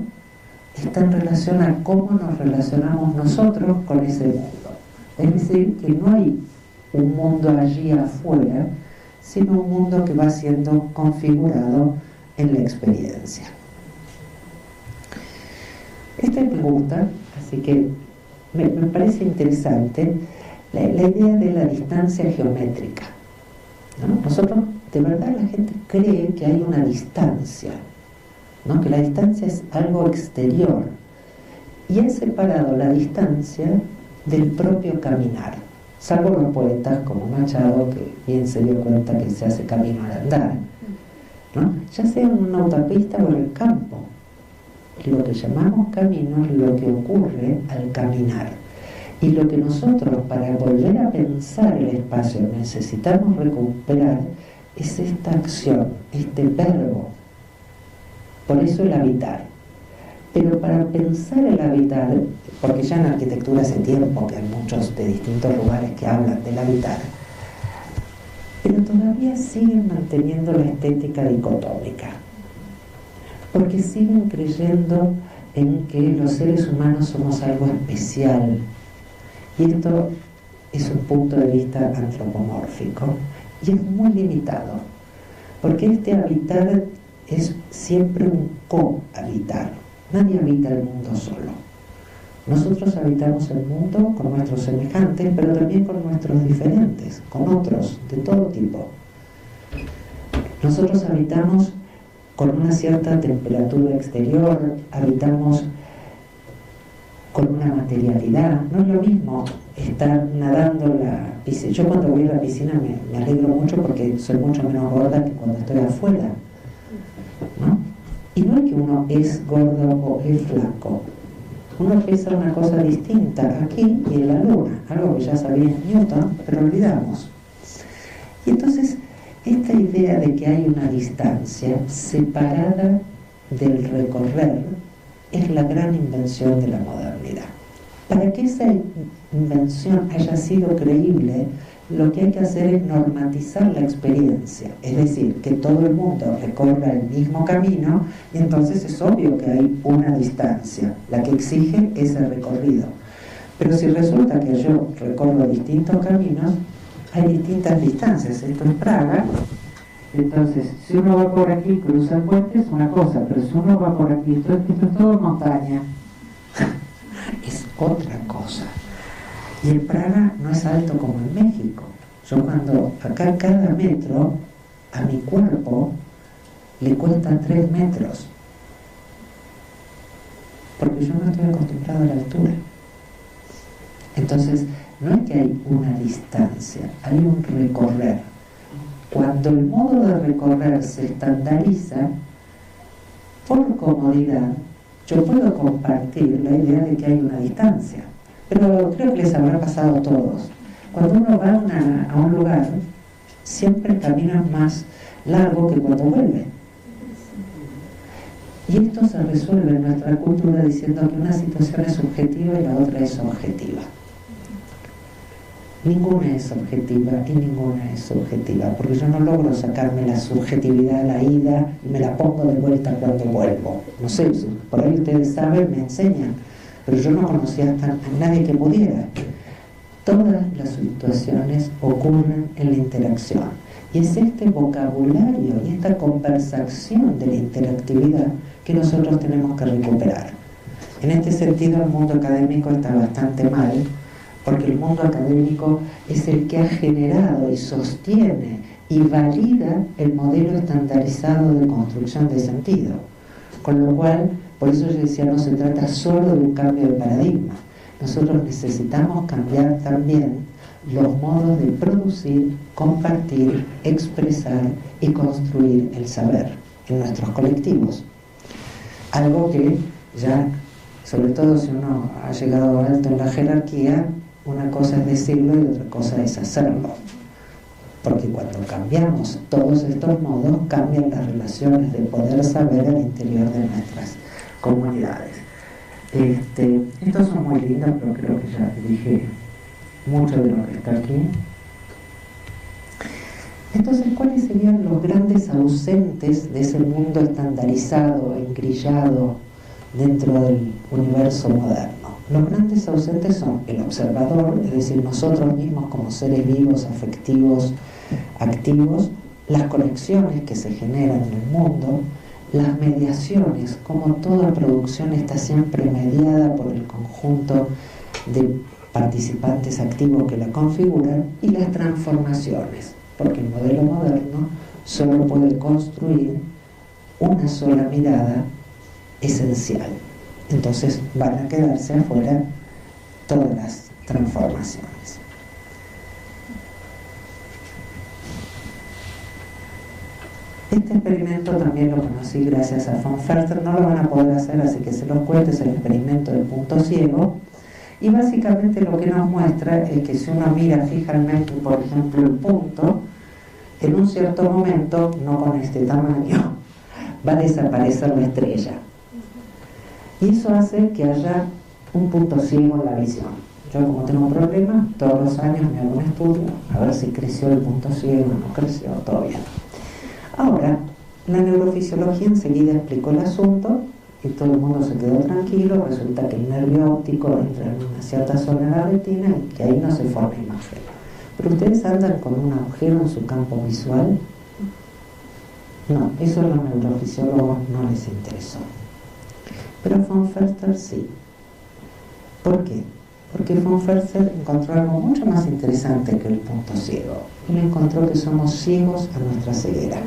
está en relación a cómo nos relacionamos nosotros con ese mundo. Es decir, que no hay un mundo allí afuera, sino un mundo que va siendo configurado en la experiencia. Este me gusta, así que me parece interesante la idea de la distancia geométrica, ¿no? Nosotros, de verdad, la gente cree que hay una distancia, ¿no? Que la distancia es algo exterior, y han separado la distancia del propio caminar, salvo los poetas como Machado, que bien se dio cuenta que se hace camino al andar, ¿no? Ya sea en una autopista o en el campo. Lo que llamamos camino es lo que ocurre al caminar. Y lo que nosotros, para volver a pensar el espacio, necesitamos recuperar es esta acción, este verbo. Por eso el habitar. Pero para pensar el habitar, porque ya en arquitectura hace tiempo que hay muchos de distintos lugares que hablan del habitar, pero todavía siguen manteniendo la estética dicotómica, porque siguen creyendo en que los seres humanos somos algo especial, y esto es un punto de vista antropomórfico y es muy limitado, porque este habitar es siempre un cohabitar. Nadie habita el mundo solo. Nosotros habitamos el mundo con nuestros semejantes, pero también con nuestros diferentes, con otros de todo tipo. Nosotros habitamos con una cierta temperatura exterior, habitamos con una materialidad. No es lo mismo estar nadando en la piscina. Yo cuando voy a la piscina me alegro mucho porque soy mucho menos gorda que cuando estoy afuera, ¿no? Y no es que uno es gordo o es flaco. Uno pesa una cosa distinta aquí y en la luna, algo que ya sabía Newton, pero olvidamos. Y entonces, esta idea de que hay una distancia separada del recorrer es la gran invención de la modernidad. Para que esa invención haya sido creíble, lo que hay que hacer es normatizar la experiencia, es decir, que todo el mundo recorra el mismo camino, y entonces es obvio que hay una distancia, la que exige ese recorrido. Pero si resulta que yo recorro distintos caminos, hay distintas distancias. Esto es Praga, entonces si uno va por aquí, cruza el puente, es una cosa, pero si uno va por aquí, esto es todo montaña, es otra cosa. Y en Praga no es alto como en México. Yo cuando acá cada metro a mi cuerpo le cuesta 3 metros, porque yo no estoy acostumbrado a la altura. Entonces no es que hay una distancia, hay un recorrer. Cuando el modo de recorrer se estandariza, por comodidad, yo puedo compartir la idea de que hay una distancia. Pero creo que les habrá pasado a todos. Cuando uno va a un lugar, siempre camina más largo que cuando vuelve. Y esto se resuelve en nuestra cultura diciendo que una situación es subjetiva y la otra es objetiva. Ninguna es objetiva y ninguna es subjetiva, porque yo no logro sacarme la subjetividad a la ida y me la pongo de vuelta cuando vuelvo. No sé, por ahí ustedes saben, me enseñan, pero yo no conocía a nadie que pudiera. Todas las situaciones ocurren en la interacción. Y es este vocabulario y esta conversación de la interactividad que nosotros tenemos que recuperar. En este sentido, el mundo académico está bastante mal, porque el mundo académico es el que ha generado y sostiene y valida el modelo estandarizado de construcción de sentido. Con lo cual, por eso yo decía, no se trata solo de un cambio de paradigma. Nosotros necesitamos cambiar también los modos de producir, compartir, expresar y construir el saber en nuestros colectivos. Algo que ya, sobre todo si uno ha llegado alto en la jerarquía, una cosa es decirlo y otra cosa es hacerlo. Porque cuando cambiamos todos estos modos, cambian las relaciones de poder saber al interior de nuestras comunidades. Estos son muy lindos, pero creo que ya dije mucho de lo que está aquí. Entonces, ¿cuáles serían los grandes ausentes de ese mundo estandarizado, engrillado dentro del universo moderno? Los grandes ausentes son el observador, es decir, nosotros mismos como seres vivos, afectivos, activos, las conexiones que se generan en el mundo, las mediaciones, como toda producción está siempre mediada por el conjunto de participantes activos que la configuran, y las transformaciones, porque el modelo moderno solo puede construir una sola mirada esencial. Entonces van a quedarse afuera todas las transformaciones. Este experimento también lo conocí gracias a von Förster, no lo van a poder hacer, así que se los cuento, es el experimento del punto ciego, y básicamente lo que nos muestra es que si uno mira fijamente, por ejemplo, el punto, en un cierto momento, no con este tamaño, va a desaparecer la estrella. Y eso hace que haya un punto ciego en la visión. Yo, como tengo problemas, todos los años me hago un estudio a ver si creció el punto ciego, no creció, todo bien. Ahora, la neurofisiología enseguida explicó el asunto y todo el mundo se quedó tranquilo. Resulta que el nervio óptico entra en una cierta zona de la retina y que ahí no se forma imagen. Pero ustedes andan con un agujero en su campo visual. No, eso a los neurofisiólogos no les interesó. Pero von Förster sí. ¿Por qué? Porque von Förster encontró algo mucho más interesante que el punto ciego. Él encontró que somos ciegos a nuestra ceguera.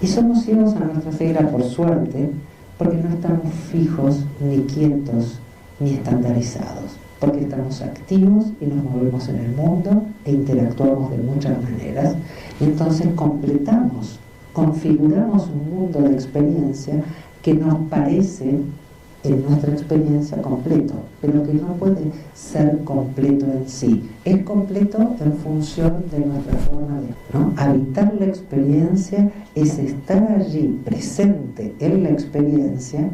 Y somos ciegos a nuestra ceguera por suerte, porque no estamos fijos, ni quietos, ni estandarizados. Porque estamos activos y nos movemos en el mundo e interactuamos de muchas maneras. Y entonces completamos, configuramos un mundo de experiencia que nos parece en nuestra experiencia completo, pero que no puede ser completo en sí. Es completo en función de nuestra forma de, ¿no? Habitar la experiencia es estar allí presente en la experiencia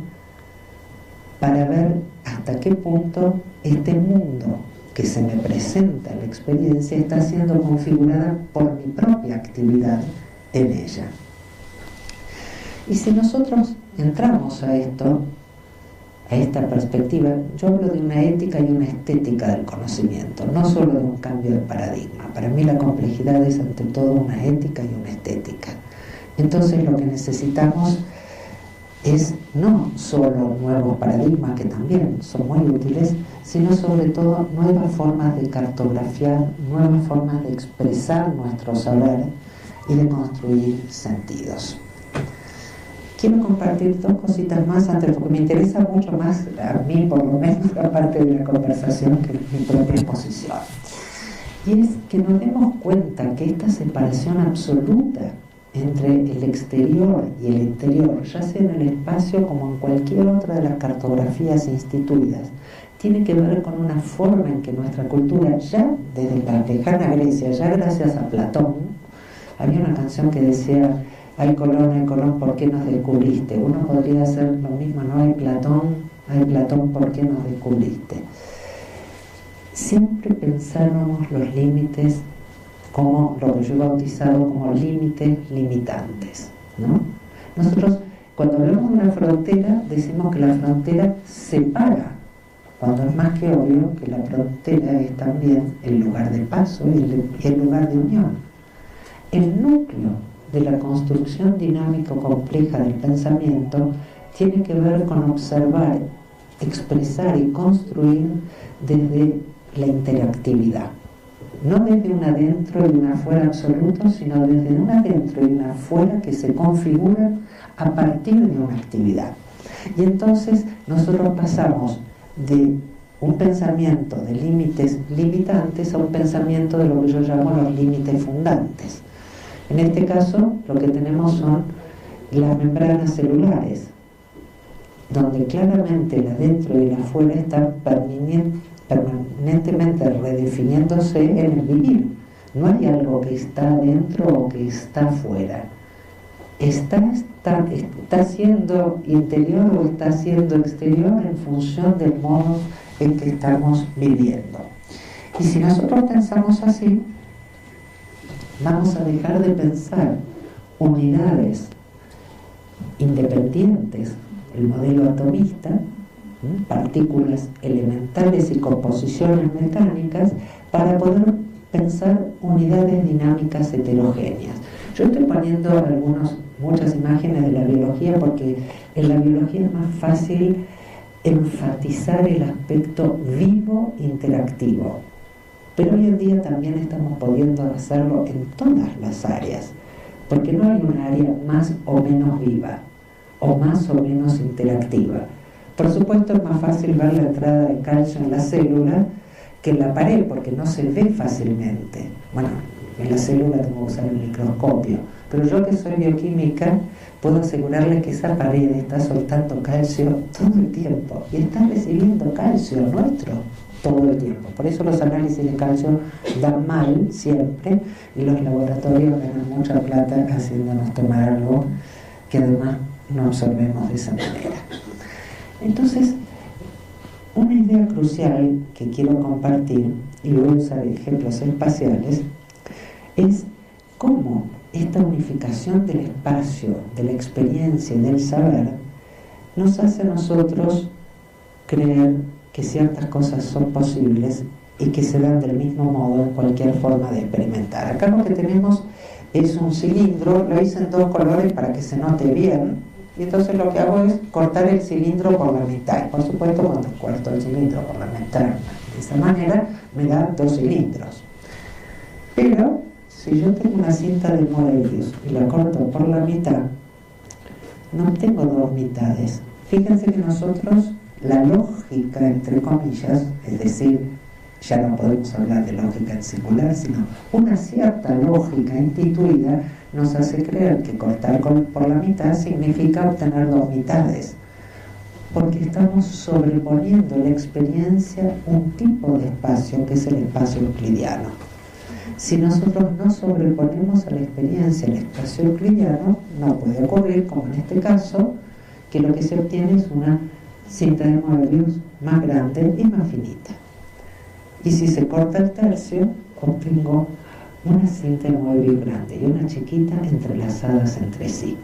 para ver hasta qué punto este mundo que se me presenta en la experiencia está siendo configurada por mi propia actividad en ella. Y si nosotros entramos a esto, a esta perspectiva, yo hablo de una ética y una estética del conocimiento, no solo de un cambio de paradigma. Para mí la complejidad es ante todo una ética y una estética. Entonces lo que necesitamos es no solo nuevos paradigmas, que también son muy útiles, sino sobre todo nuevas formas de cartografiar, nuevas formas de expresar nuestro saber y de construir sentidos. Quiero compartir dos cositas más antes, porque me interesa mucho más a mí, por lo menos, la parte de la conversación que mi propia exposición. Y es que nos demos cuenta que esta separación absoluta entre el exterior y el interior, ya sea en el espacio como en cualquier otra de las cartografías instituidas, tiene que ver con una forma en que nuestra cultura, ya desde la lejana Grecia, ya gracias a Platón, había una canción que decía: ay Colón, ¿por qué nos descubriste? Uno podría hacer lo mismo, ¿no? Ay Platón, ¿por qué nos descubriste? Siempre pensábamos los límites como lo que yo he bautizado como límites limitantes, ¿no? Nosotros, cuando hablamos de una frontera, decimos que la frontera separa, cuando es más que obvio que la frontera es también el lugar de paso y el lugar de unión. El núcleo de la construcción dinámica compleja del pensamiento tiene que ver con observar, expresar y construir desde la interactividad. No desde un adentro y un afuera absoluto, sino desde un adentro y un afuera que se configuran a partir de una actividad. Y entonces nosotros pasamos de un pensamiento de límites limitantes a un pensamiento de lo que yo llamo los límites fundantes. En este caso, lo que tenemos son las membranas celulares, donde claramente el adentro y el afuera están permanentemente redefiniéndose en el vivir. No hay algo que está adentro o que está afuera. Está siendo interior o está siendo exterior en función del modo en que estamos viviendo. Y si nosotros pensamos así, vamos a dejar de pensar unidades independientes, el modelo atomista, partículas elementales y composiciones mecánicas, para poder pensar unidades dinámicas heterogéneas. Yo estoy poniendo algunos muchas imágenes de la biología, porque en la biología es más fácil enfatizar el aspecto vivo interactivo. Pero hoy en día también estamos pudiendo hacerlo en todas las áreas, porque no hay un área más o menos viva, o más o menos interactiva. Por supuesto es más fácil ver la entrada de calcio en la célula que en la pared, porque no se ve fácilmente. Bueno, en la célula tengo que usar el microscopio, pero yo que soy bioquímica puedo asegurarles que esa pared está soltando calcio todo el tiempo y está recibiendo calcio nuestro todo el tiempo. Por eso los análisis de calcio dan mal siempre y los laboratorios ganan mucha plata haciéndonos tomar algo que además no absorbemos de esa manera. Entonces, una idea crucial que quiero compartir, y voy a usar ejemplos espaciales, es cómo esta unificación del espacio, de la experiencia y del saber nos hace a nosotros creer que ciertas cosas son posibles y que se dan del mismo modo en cualquier forma de experimentar. Acá lo que tenemos es un cilindro, lo hice en dos colores para que se note bien, y entonces lo que hago es cortar el cilindro por la mitad. Por supuesto, cuando corto el cilindro por la mitad de esa manera, me da dos cilindros. Pero si yo tengo una cinta de Moebius y la corto por la mitad, no tengo dos mitades. Fíjense que nosotros, la lógica, entre comillas, es decir, ya no podemos hablar de lógica en singular, sino una cierta lógica instituida nos hace creer que cortar por la mitad significa obtener dos mitades, porque estamos sobreponiendo la experiencia un tipo de espacio que es el espacio euclidiano. Si nosotros no sobreponemos a la experiencia el espacio euclidiano, no puede ocurrir, como en este caso, que lo que se obtiene es una cinta de Moebius más grande y más finita. Y si se corta el tercio, obtengo una cinta de Moebius grande y una chiquita entrelazadas entre sí.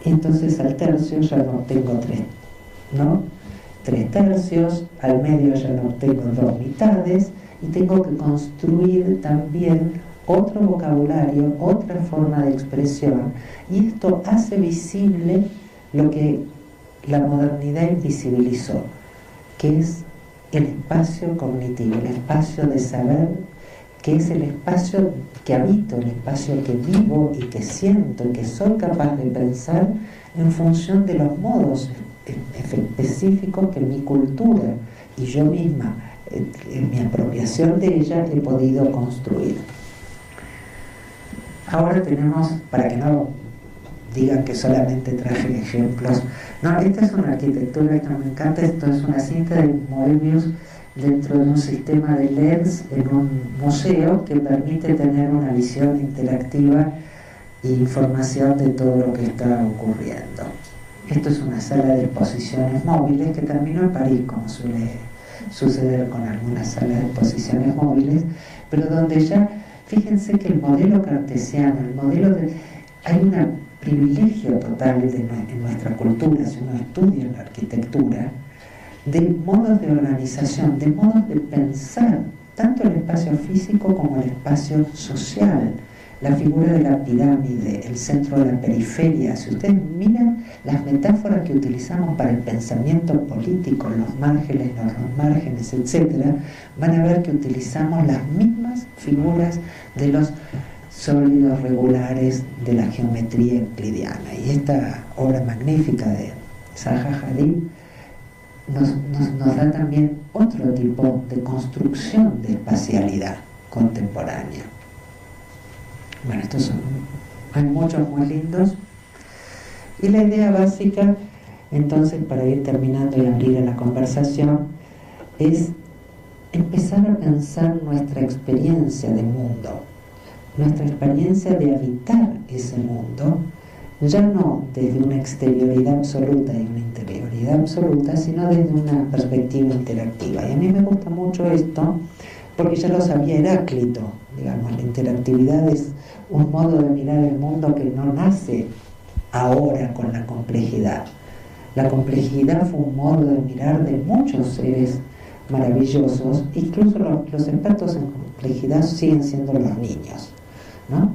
Entonces al tercio ya no obtengo tres tercios, al medio ya no obtengo dos mitades, y tengo que construir también otro vocabulario, otra forma de expresión, y esto hace visible lo que la modernidad invisibilizó, que es el espacio cognitivo, el espacio de saber, que es el espacio que habito, el espacio que vivo y que siento y que soy capaz de pensar en función de los modos específicos que mi cultura y yo misma, en mi apropiación de ella, he podido construir. Ahora tenemos, para que no digan que solamente traje ejemplos, no, esta es una arquitectura que me encanta. Esto es una cinta de Moebius dentro de un sistema de LEDs en un museo que permite tener una visión interactiva e información de todo lo que está ocurriendo. Esto es una sala de exposiciones móviles que terminó en París, como suele suceder con algunas salas de exposiciones móviles, pero donde ya, fíjense que el modelo cartesiano, hay un privilegio total en nuestra cultura, si uno estudia la arquitectura, de modos de organización, de modos de pensar, tanto el espacio físico como el espacio social. La figura de la pirámide, el centro de la periferia. Si ustedes miran las metáforas que utilizamos para el pensamiento político, los márgenes, etc., van a ver que utilizamos las mismas figuras de los sólidos regulares de la geometría euclidiana. Y esta obra magnífica de Zaha Hadid nos da también otro tipo de construcción de espacialidad contemporánea. Bueno, hay muchos muy lindos. Y la idea básica, entonces, para ir terminando y abrir a la conversación, es empezar a pensar nuestra experiencia de mundo, nuestra experiencia de habitar ese mundo, ya no desde una exterioridad absoluta y una interioridad absoluta, sino desde una perspectiva interactiva. Y a mí me gusta mucho esto, porque ya lo sabía Heráclito, digamos, la interactividad es un modo de mirar el mundo que no nace ahora con la complejidad. La complejidad fue un modo de mirar de muchos seres maravillosos, incluso los expertos en complejidad siguen siendo los niños, ¿no?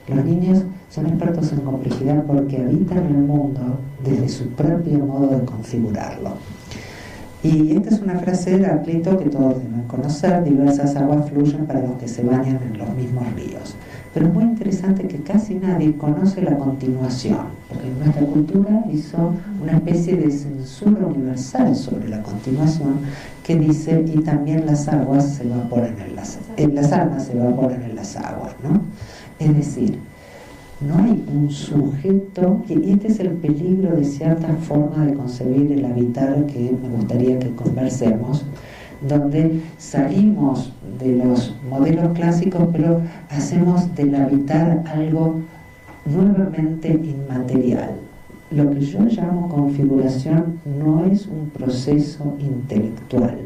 Los niños son expertos en complejidad porque habitan el mundo desde su propio modo de configurarlo. Y esta es una frase de Heráclito que todos deben conocer: diversas aguas fluyen para los que se bañan en los mismos ríos. Pero es muy interesante que casi nadie conoce la continuación, porque nuestra cultura hizo una especie de censura universal sobre la continuación que dice: y también las aguas se evaporan las almas se evaporan en las aguas, ¿no? Es decir, no hay un sujeto, y este es el peligro de cierta forma de concebir el habitar que me gustaría que conversemos, donde salimos de los modelos clásicos, pero hacemos del habitar algo nuevamente inmaterial. Lo que yo llamo configuración no es un proceso intelectual,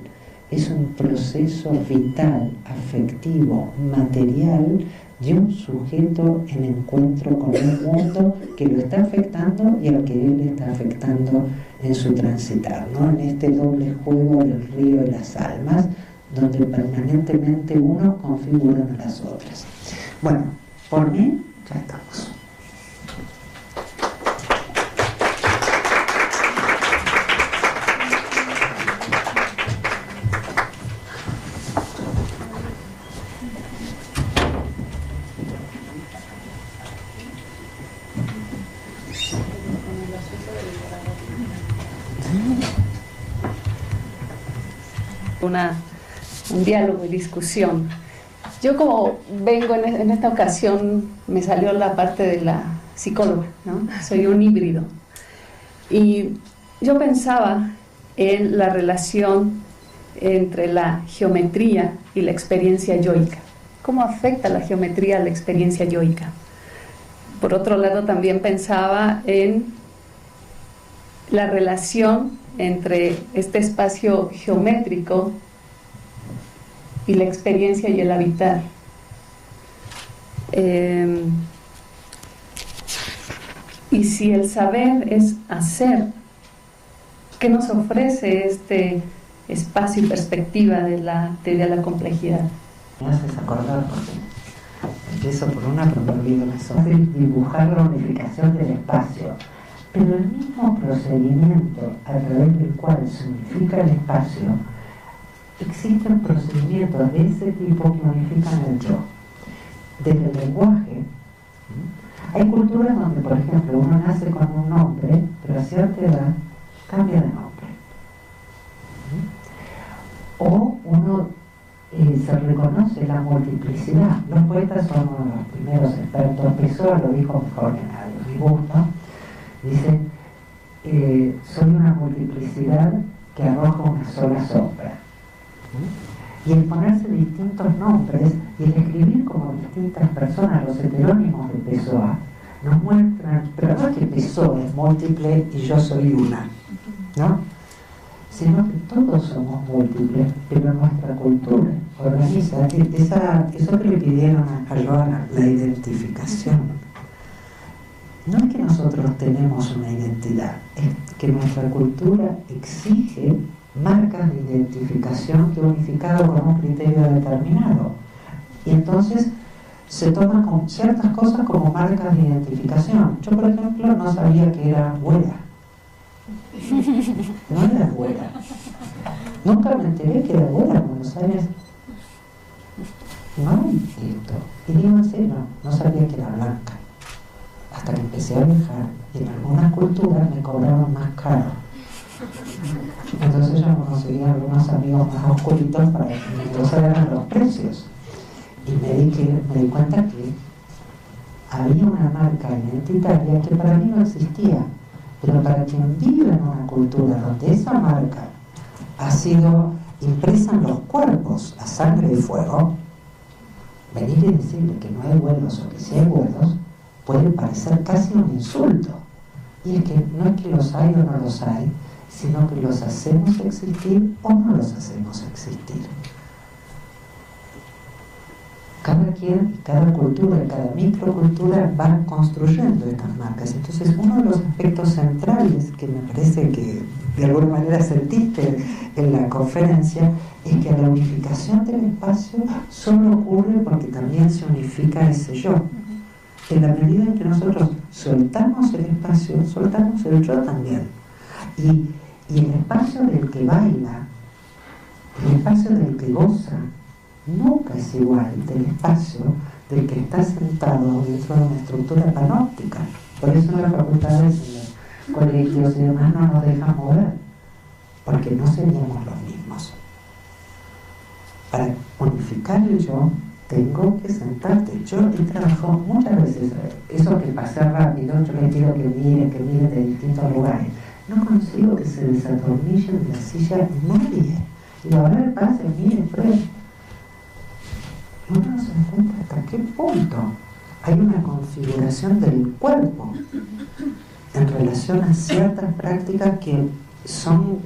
es un proceso vital, afectivo, material, de un sujeto en encuentro con un mundo que lo está afectando y al que él está afectando en su transitar, ¿no? En este doble juego del río y las almas, donde permanentemente unos configuran a las otras. Bueno, por mí ya estamos. Un diálogo y discusión. Yo, como vengo en esta ocasión, me salió la parte de la psicóloga, ¿no? Soy un híbrido. Y yo pensaba en la relación entre la geometría y la experiencia yoica. ¿Cómo afecta la geometría a la experiencia yoica? Por otro lado, también pensaba en la relación entre este espacio geométrico y la experiencia y el habitar. Y si el saber es hacer, ¿qué nos ofrece este espacio y perspectiva de la teoría de la complejidad? Me haces acordar, porque empiezo por una, pero me olvido eso, de dibujar la unificación del espacio. Pero el mismo procedimiento a través del cual se unifica el espacio, existen procedimientos de ese tipo que unifican el yo. Desde el lenguaje, hay culturas donde, por ejemplo, uno nace con un nombre, pero a cierta edad cambia de nombre. O uno se reconoce la multiplicidad. Los poetas son uno de los primeros expertos. Pessoa lo dijo mejor que nadie. Mi gusto dice: soy una multiplicidad que arroja una sola sombra. Y el ponerse distintos nombres y el escribir como distintas personas, los heterónimos de Pessoa, nos muestran, pero no es que Pessoa es múltiple y yo soy una, ¿no? Sino que todos somos múltiples, pero nuestra cultura organiza eso que le pidieron a Joana, la identificación. No es que nosotros tenemos una identidad, es que nuestra cultura exige marcas de identificación que unificado con un criterio determinado. Y entonces se toman con ciertas cosas como marcas de identificación. Yo, por ejemplo, no sabía que era güera. No era güera. Nunca me enteré que era güera en Buenos Aires. No hay esto. Y digo en serio, no sabía que era blanca. Hasta que empecé a viajar y en algunas culturas me cobraban más caro. Entonces yo me conseguía algunos amigos más oscuritos para que me negociaran los precios. Y me di cuenta que había una marca identitaria que para mí no existía. Pero para quien vive en una cultura donde esa marca ha sido impresa en los cuerpos a sangre y fuego, venir y decirle que no hay vuelos o que sí hay vuelos puede parecer casi un insulto. Y es que no es que los hay o no los hay, sino que los hacemos existir o no los hacemos existir. Cada quien, cada cultura, cada microcultura van construyendo estas marcas. Entonces, uno de los aspectos centrales que me parece que de alguna manera sentiste en la conferencia es que la unificación del espacio solo ocurre porque también se unifica ese yo. En la medida en que nosotros soltamos el espacio, soltamos el yo también. Y el espacio del que baila, el espacio del que goza, nunca es igual del espacio del que está sentado dentro de una estructura panóptica. Por eso en las facultades, en los colegios y demás no nos dejan mover, porque no seríamos los mismos. Para unificar el yo, tengo que sentarte. Yo he trabajado muchas veces, eso que pasé rápido, yo les pido que miren de distintos lugares. No consigo que se desatornillen de la silla nadie. Y ahora pase, miren, prueben. Y uno no se da cuenta hasta qué punto hay una configuración del cuerpo en relación a ciertas prácticas que son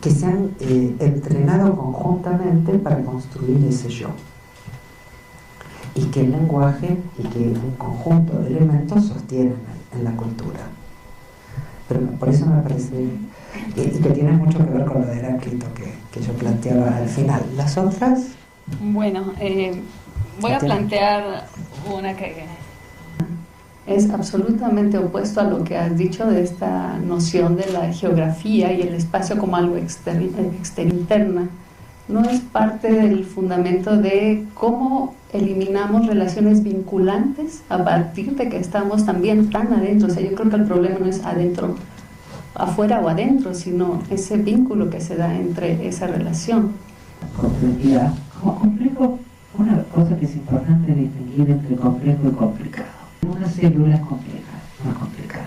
que se han entrenado conjuntamente para construir ese yo, y que el lenguaje y que un conjunto de elementos sostienen en la cultura. Pero por eso me parece que tiene mucho que ver con lo de Heráclito que yo planteaba al final. Las otras... Bueno, voy a plantear una que es absolutamente opuesto a lo que has dicho de esta noción de la geografía y el espacio como algo interna. No es parte del fundamento de cómo eliminamos relaciones vinculantes a partir de que estamos también tan adentro. O sea, yo creo que el problema no es adentro, afuera o adentro, sino ese vínculo que se da entre esa relación. Complejidad. Como complejo, una cosa que es importante distinguir entre complejo y complicado. Una célula es compleja, no es complicada,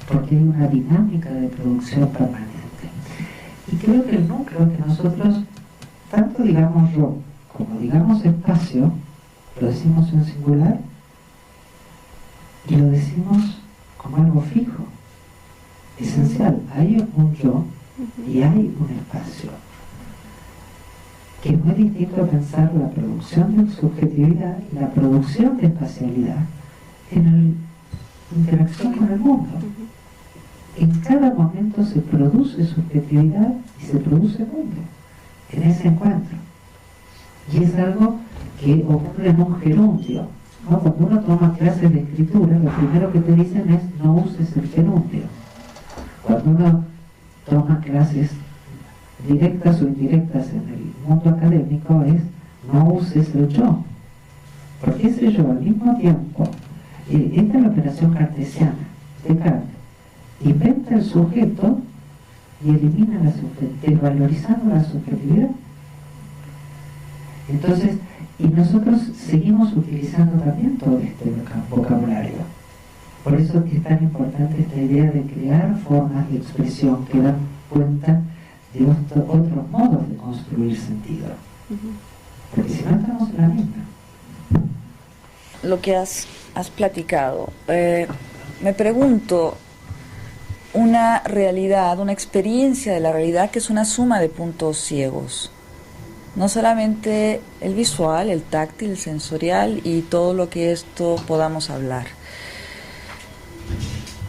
porque hay una dinámica de producción permanente. Y creo que el núcleo que nosotros, tanto digamos yo como digamos espacio, lo decimos en singular y lo decimos como algo fijo, esencial. Hay un yo y hay un espacio, que es muy distinto a pensar la producción de subjetividad y la producción de espacialidad en la interacción con el mundo. En cada momento se produce subjetividad y se produce mundo en ese encuentro. Y es algo que ocurre en un gerundio, ¿no? Cuando uno toma clases de escritura, lo primero que te dicen es no uses el gerundio. Cuando uno toma clases directas o indirectas en el mundo académico es no uses el yo, porque ese yo al mismo tiempo, esta es la operación cartesiana de Kant, inventa el sujeto y elimina la subjetividad, desvalorizando la subjetividad. Entonces, y nosotros seguimos utilizando también todo este vocabulario. Por eso es tan importante esta idea de crear formas de expresión que dan cuenta de otros modos de construir sentido. Porque si no estamos en la misma. Lo que has platicado, me pregunto, una realidad, una experiencia de la realidad que es una suma de puntos ciegos. No solamente el visual, el táctil, el sensorial y todo lo que esto podamos hablar.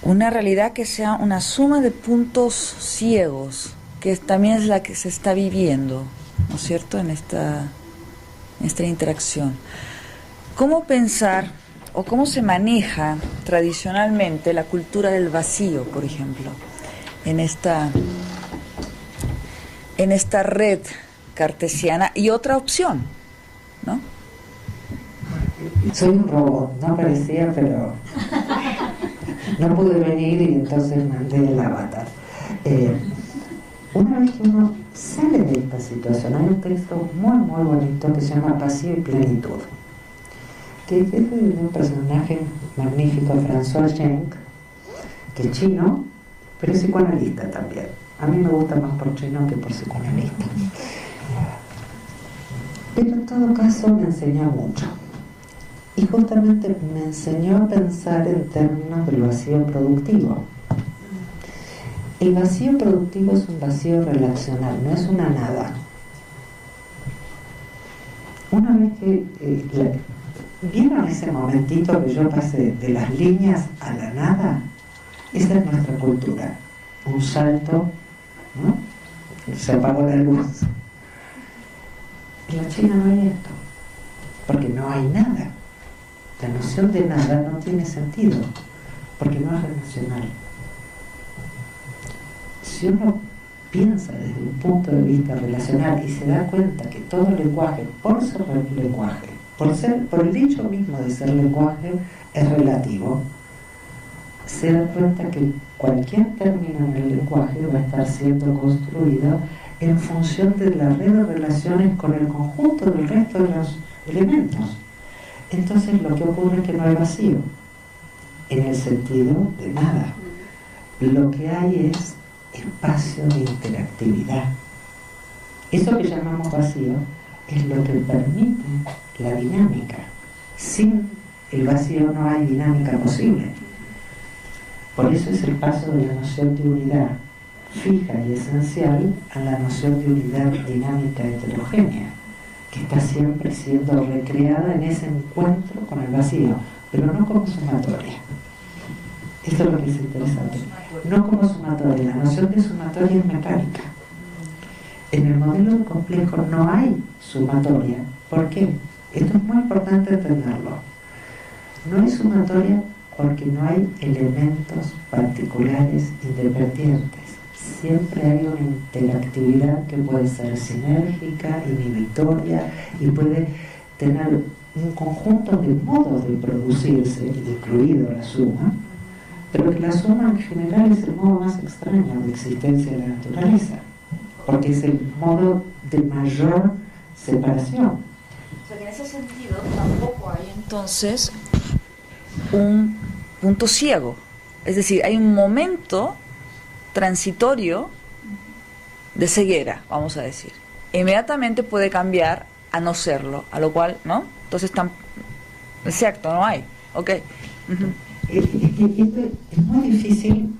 Una realidad que sea una suma de puntos ciegos, que también es la que se está viviendo, ¿no es cierto?, en esta interacción. ¿Cómo pensar o cómo se maneja tradicionalmente la cultura del vacío, por ejemplo, en esta red cartesiana? Y otra opción, ¿no? Soy un robot, no parecía, pero no pude venir y entonces mandé el avatar. Una vez que uno sale de esta situación, hay un texto muy muy bonito que se llama Vacío y Plenitud, que es de un personaje magnífico, François Schenck, que es chino, pero es psicoanalista también. A mí me gusta más por chino que por psicoanalista. Pero en todo caso me enseñó mucho. Y justamente me enseñó a pensar en términos del vacío productivo. El vacío productivo es un vacío relacional, no es una nada. Una vez que ¿vieron ese momentito que yo pasé de las líneas a la nada? Esa es nuestra cultura. Un salto, ¿no? Se apagó la luz. En la China no hay esto, porque no hay nada. la noción de nada no tiene sentido, porque no es relacional. Si uno piensa desde un punto de vista relacional y se da cuenta que todo lenguaje, por ser lenguaje, por el hecho mismo de ser lenguaje, es relativo, se da cuenta que cualquier término en el lenguaje va a estar siendo construido en función de la red de relaciones con el conjunto del resto de los elementos. Entonces lo que ocurre es que no hay vacío, en el sentido de nada. Lo que hay es espacio de interactividad. Eso que llamamos vacío es lo que permite la dinámica. Sin el vacío no hay dinámica posible. Por eso es el paso de la noción de unidad fija y esencial a la noción de unidad dinámica heterogénea, que está siempre siendo recreada en ese encuentro con el vacío, pero no como sumatoria. Esto es lo que es interesante. No como sumatoria. La noción de sumatoria es mecánica. En el modelo de complejo no hay sumatoria. ¿Por qué? Esto es muy importante entenderlo. No hay sumatoria porque no hay elementos particulares independientes. Siempre hay una interactividad que puede ser sinérgica, inhibitoria y puede tener un conjunto de modos de producirse, incluido la suma, pero que la suma en general es el modo más extraño de existencia de la naturaleza, porque es el modo de mayor separación. O sea que en ese sentido tampoco hay entonces un punto ciego, es decir, hay un momento transitorio de ceguera, vamos a decir. Inmediatamente puede cambiar a no serlo, a lo cual, ¿no? Entonces, exacto, no hay. Ok. Es muy difícil.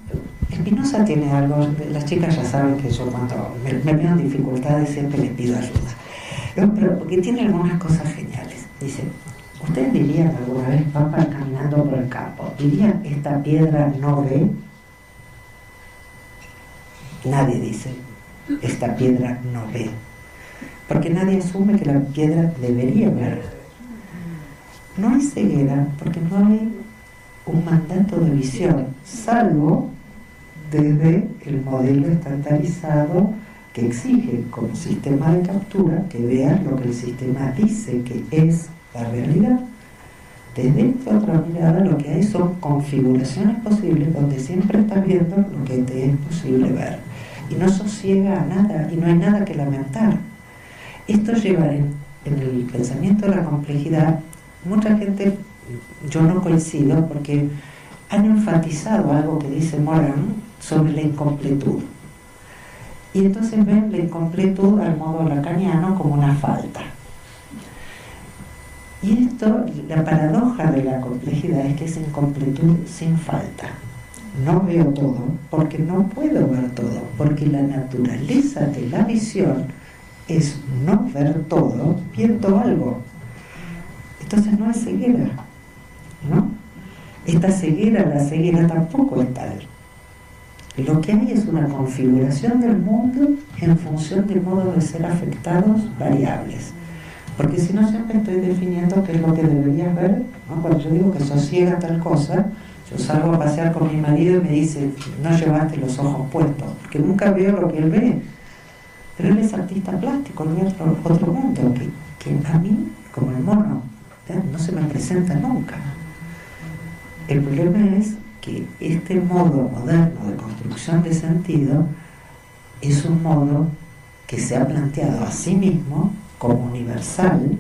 Spinoza tiene algo, las chicas ya saben que yo cuando me veo en dificultades siempre les pido ayuda. Pero porque tiene algunas cosas geniales. Dice, ¿ustedes dirían alguna vez, van caminando por el campo, dirían, esta piedra no ve? Nadie dice, esta piedra no ve, porque nadie asume que la piedra debería ver. No hay ceguera porque no hay un mandato de visión, salvo desde el modelo estandarizado que exige como sistema de captura que veas lo que el sistema dice que es la realidad. Desde esta otra mirada lo que hay son configuraciones posibles donde siempre estás viendo lo que te es posible ver. Y no sosiega a nada, y no hay nada que lamentar. Esto lleva en el pensamiento de la complejidad, mucha gente, yo no coincido, porque han enfatizado algo que dice Morgan sobre la incompletud. Y entonces ven la incompletud al modo lacaniano como una falta. Y esto, la paradoja de la complejidad es que es incompletud sin falta. No veo todo porque no puedo ver todo, porque la naturaleza de la visión es no ver todo viendo algo. Entonces no es ceguera, ¿no? Esta ceguera, la ceguera tampoco es tal. Lo que hay es una configuración del mundo en función de modos de ser afectados variables. Porque si no siempre estoy definiendo qué es lo que deberías ver, ¿no? Cuando yo digo que sosiega tal cosa, yo salgo a pasear con mi marido y me dice, no llevaste los ojos puestos, porque nunca veo lo que él ve. Pero él es artista plástico, él ve otro mundo, que a mí, como el mono, no se me presenta nunca. El problema es que este modo moderno de construcción de sentido es un modo que se ha planteado a sí mismo como universal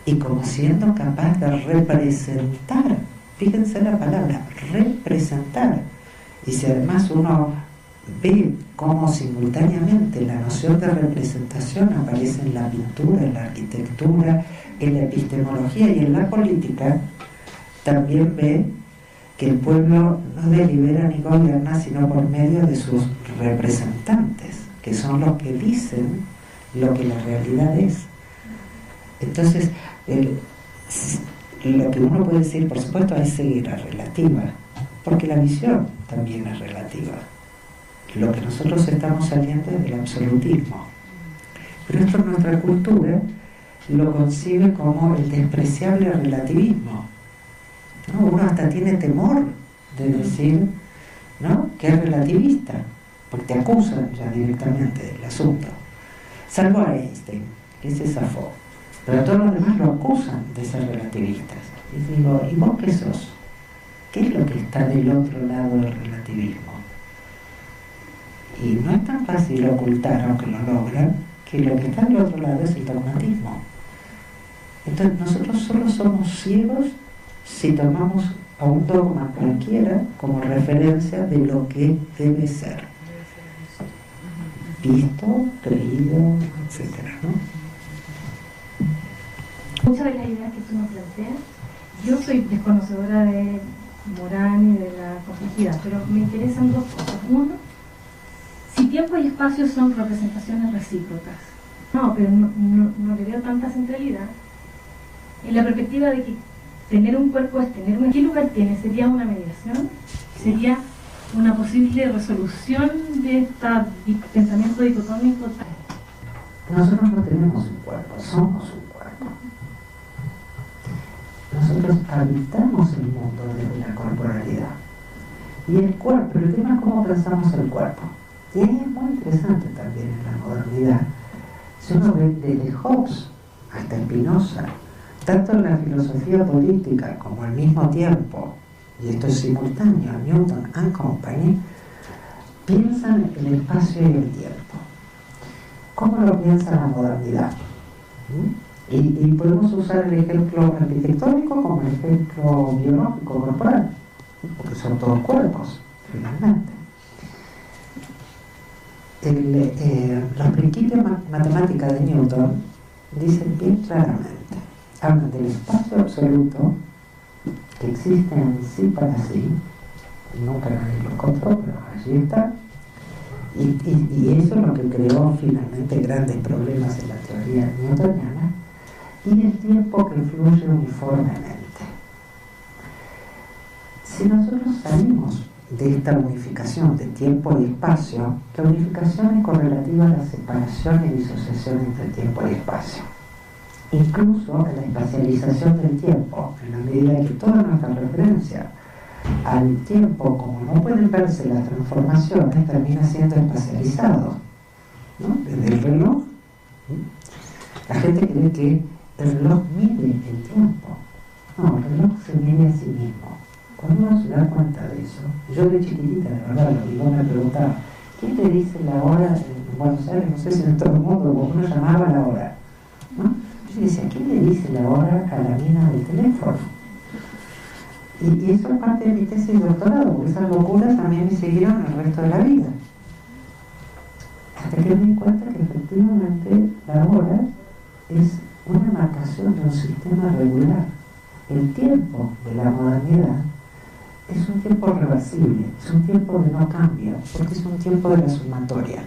y como siendo capaz de representar. Fíjense la palabra, representar. Y si además uno ve cómo simultáneamente la noción de representación aparece en la pintura, en la arquitectura, en la epistemología y en la política, también ve que el pueblo no delibera ni gobierna sino por medio de sus representantes, que son los que dicen lo que la realidad es. Entonces, lo que uno puede decir, por supuesto, es ceguera relativa, porque la visión también es relativa. Lo que nosotros estamos saliendo es del absolutismo. Pero esto en nuestra cultura lo concibe como el despreciable relativismo, ¿no? Uno hasta tiene temor de decir, ¿no?, que es relativista, porque te acusan ya directamente del asunto, salvo a Einstein, que se zafó, pero todos los demás lo acusan de ser relativistas. Y digo, ¿y vos qué sos? ¿Qué es lo que está del otro lado del relativismo? Y no es tan fácil ocultar, aunque lo logran, que lo que está del otro lado es el dogmatismo. Entonces nosotros solo somos ciegos si tomamos a un dogma cualquiera como referencia de lo que debe ser visto, creído, etcétera, ¿no? Muchas de las ideas que tú nos planteas, yo soy desconocedora de Morán y de la complejidad, pero me interesan dos cosas. Uno, si tiempo y espacio son representaciones recíprocas. No, pero no le veo tanta centralidad. En la perspectiva de que tener un cuerpo es tener un... ¿Qué lugar tiene? ¿Sería una mediación? ¿Sería una posible resolución de este pensamiento dicotómico? Nosotros no tenemos un cuerpo, somos un cuerpo. Nosotros habitamos el mundo desde la corporalidad. Y el cuerpo, el tema es cómo pensamos el cuerpo. Y es muy interesante también en la modernidad. Si uno ve desde Hobbes hasta Spinoza, tanto en la filosofía política como al mismo tiempo, y esto es simultáneo, Newton and Company, piensan el espacio y el tiempo. ¿Cómo lo piensa la modernidad? Y podemos usar el ejemplo arquitectónico como el ejemplo biológico corporal, porque son todos cuerpos, finalmente. Los principios matemáticos de Newton dicen bien claramente, hablan del espacio absoluto que existe en sí para sí, nunca nadie lo encontró, pero allí está, y eso es lo que creó finalmente grandes problemas en la teoría newtoniana, y el tiempo que fluye uniformemente. Si nosotros salimos de esta unificación de tiempo y espacio, la unificación es correlativa a la separación y disociación entre tiempo y espacio. Incluso a la espacialización del tiempo, en la medida que toda nuestra referencia al tiempo, como no pueden verse las transformaciones, termina siendo espacializado, ¿no? Desde el reloj. La gente cree que el reloj mide el tiempo. No, el reloj se mide a sí mismo. Cuando uno se da cuenta de eso, yo de chiquitita, de verdad, lo digo, me preguntaba, ¿quién te dice la hora en Buenos Aires? No sé si en todo el mundo, como uno llamaba la hora, ¿no? Yo decía, ¿quién le dice la hora a la mina del teléfono? Y eso es parte de mi tesis de doctorado, porque esas locuras también me siguieron el resto de la vida. Hasta que me di cuenta que efectivamente la hora es una marcación de un sistema regular. El tiempo de la modernidad es un tiempo reversible, es un tiempo de no cambio, porque es un tiempo de la sumatoria.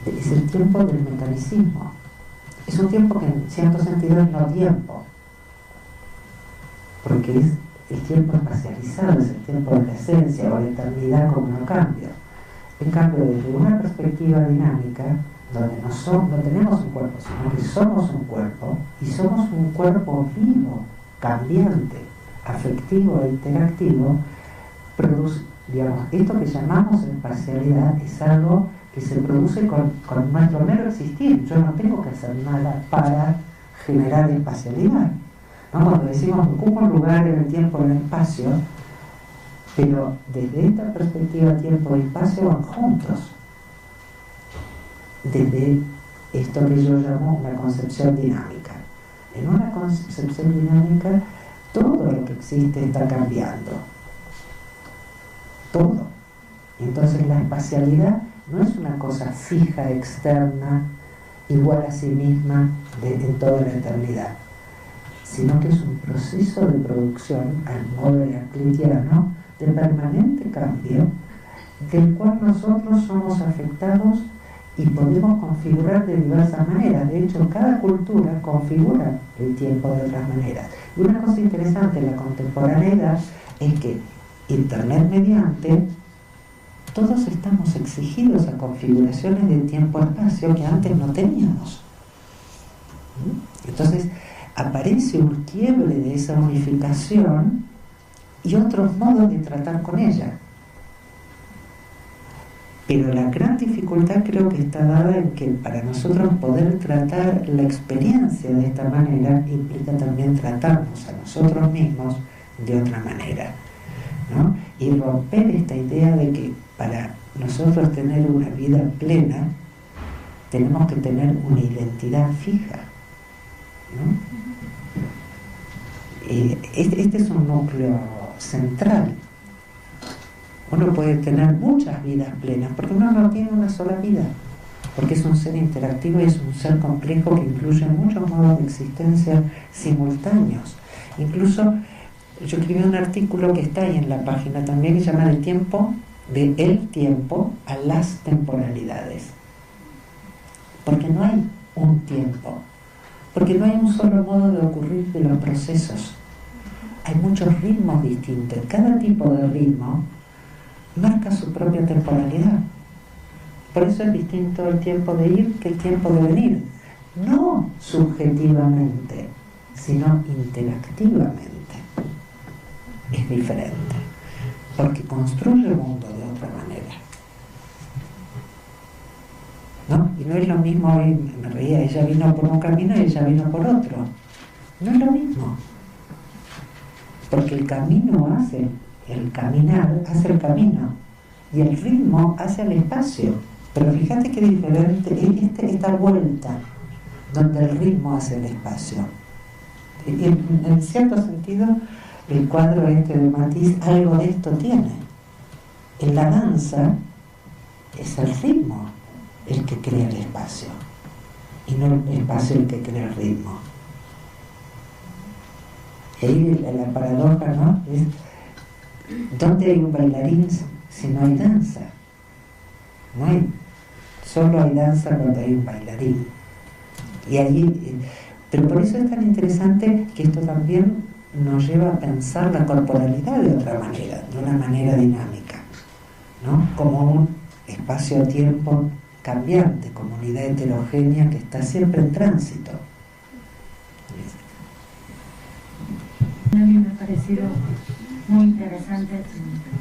Es el tiempo del mecanicismo. Es un tiempo que en cierto sentido es no tiempo, porque es el tiempo espacializado, es el tiempo de la esencia o la eternidad como no cambio. En cambio, desde una perspectiva dinámica, donde no tenemos un cuerpo, sino que somos un cuerpo, y somos un cuerpo vivo, cambiante, afectivo e interactivo, produce, digamos, esto que llamamos espacialidad es algo que se produce con nuestro mero existir. Yo no tengo que hacer nada para generar espacialidad, ¿no? Cuando decimos ocupa un lugar en el tiempo y en el espacio, pero desde esta perspectiva tiempo y espacio van juntos, desde esto que yo llamo una concepción dinámica. En una concepción dinámica todo lo que existe está cambiando, todo. Entonces la espacialidad no es una cosa fija, externa, igual a sí misma en toda la eternidad, sino que es un proceso de producción, al modo heraclitiano, de permanente cambio, del cual nosotros somos afectados y podemos configurar de diversas maneras. De hecho, cada cultura configura el tiempo de otras maneras. Y una cosa interesante en la contemporaneidad es que, Internet mediante, todos estamos exigidos a configuraciones de tiempo-espacio que antes no teníamos. Entonces aparece un quiebre de esa unificación y otros modos de tratar con ella. Pero la gran dificultad creo que está dada en que para nosotros poder tratar la experiencia de esta manera implica también tratarnos a nosotros mismos de otra manera, ¿no? Y romper esta idea de que para nosotros tener una vida plena tenemos que tener una identidad fija, ¿no? Este es un núcleo central. Uno puede tener muchas vidas plenas porque uno no tiene una sola vida, porque es un ser interactivo y es un ser complejo que incluye muchos modos de existencia simultáneos. Incluso yo escribí un artículo que está ahí en la página también, que se llama El tiempo a las temporalidades. Porque no hay un tiempo, porque no hay un solo modo de ocurrir de los procesos. Hay muchos ritmos distintos. Cada tipo de ritmo marca su propia temporalidad. Por eso es distinto el tiempo de ir que el tiempo de venir. No subjetivamente, sino interactivamente. Es diferente, porque construye el mundo de otra manera, ¿no? Y no es lo mismo, hoy me reía, ella vino por un camino y ella vino por otro. No es lo mismo, porque el camino hace, el caminar hace el camino, y el ritmo hace el espacio. Pero fíjate qué diferente es esta vuelta, donde el ritmo hace el espacio. Y en cierto sentido, el cuadro este de Matisse algo de esto tiene. En la danza es el ritmo el que crea el espacio y no el espacio el que crea el ritmo. Y ahí la paradoja, ¿no? Es ¿dónde hay un bailarín si no hay danza? No hay, solo hay danza cuando hay un bailarín. Y ahí, pero por eso es tan interesante que esto también nos lleva a pensar la corporalidad de otra manera, de una manera dinámica, ¿no? Como un espacio-tiempo cambiante, como unidad heterogénea que está siempre en tránsito. A mí me ha parecido muy interesante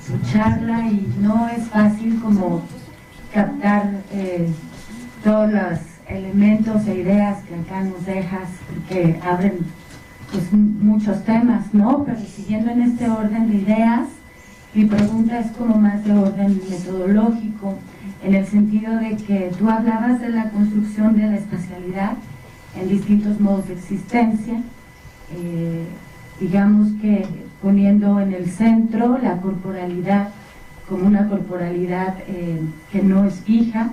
tu charla y no es fácil como captar todos los elementos e ideas que acá nos dejas, que abren pues muchos temas, ¿no? Pero siguiendo en este orden de ideas, mi pregunta es como más de orden metodológico, en el sentido de que tú hablabas de la construcción de la espacialidad en distintos modos de existencia, digamos que poniendo en el centro la corporalidad como una corporalidad que no es fija,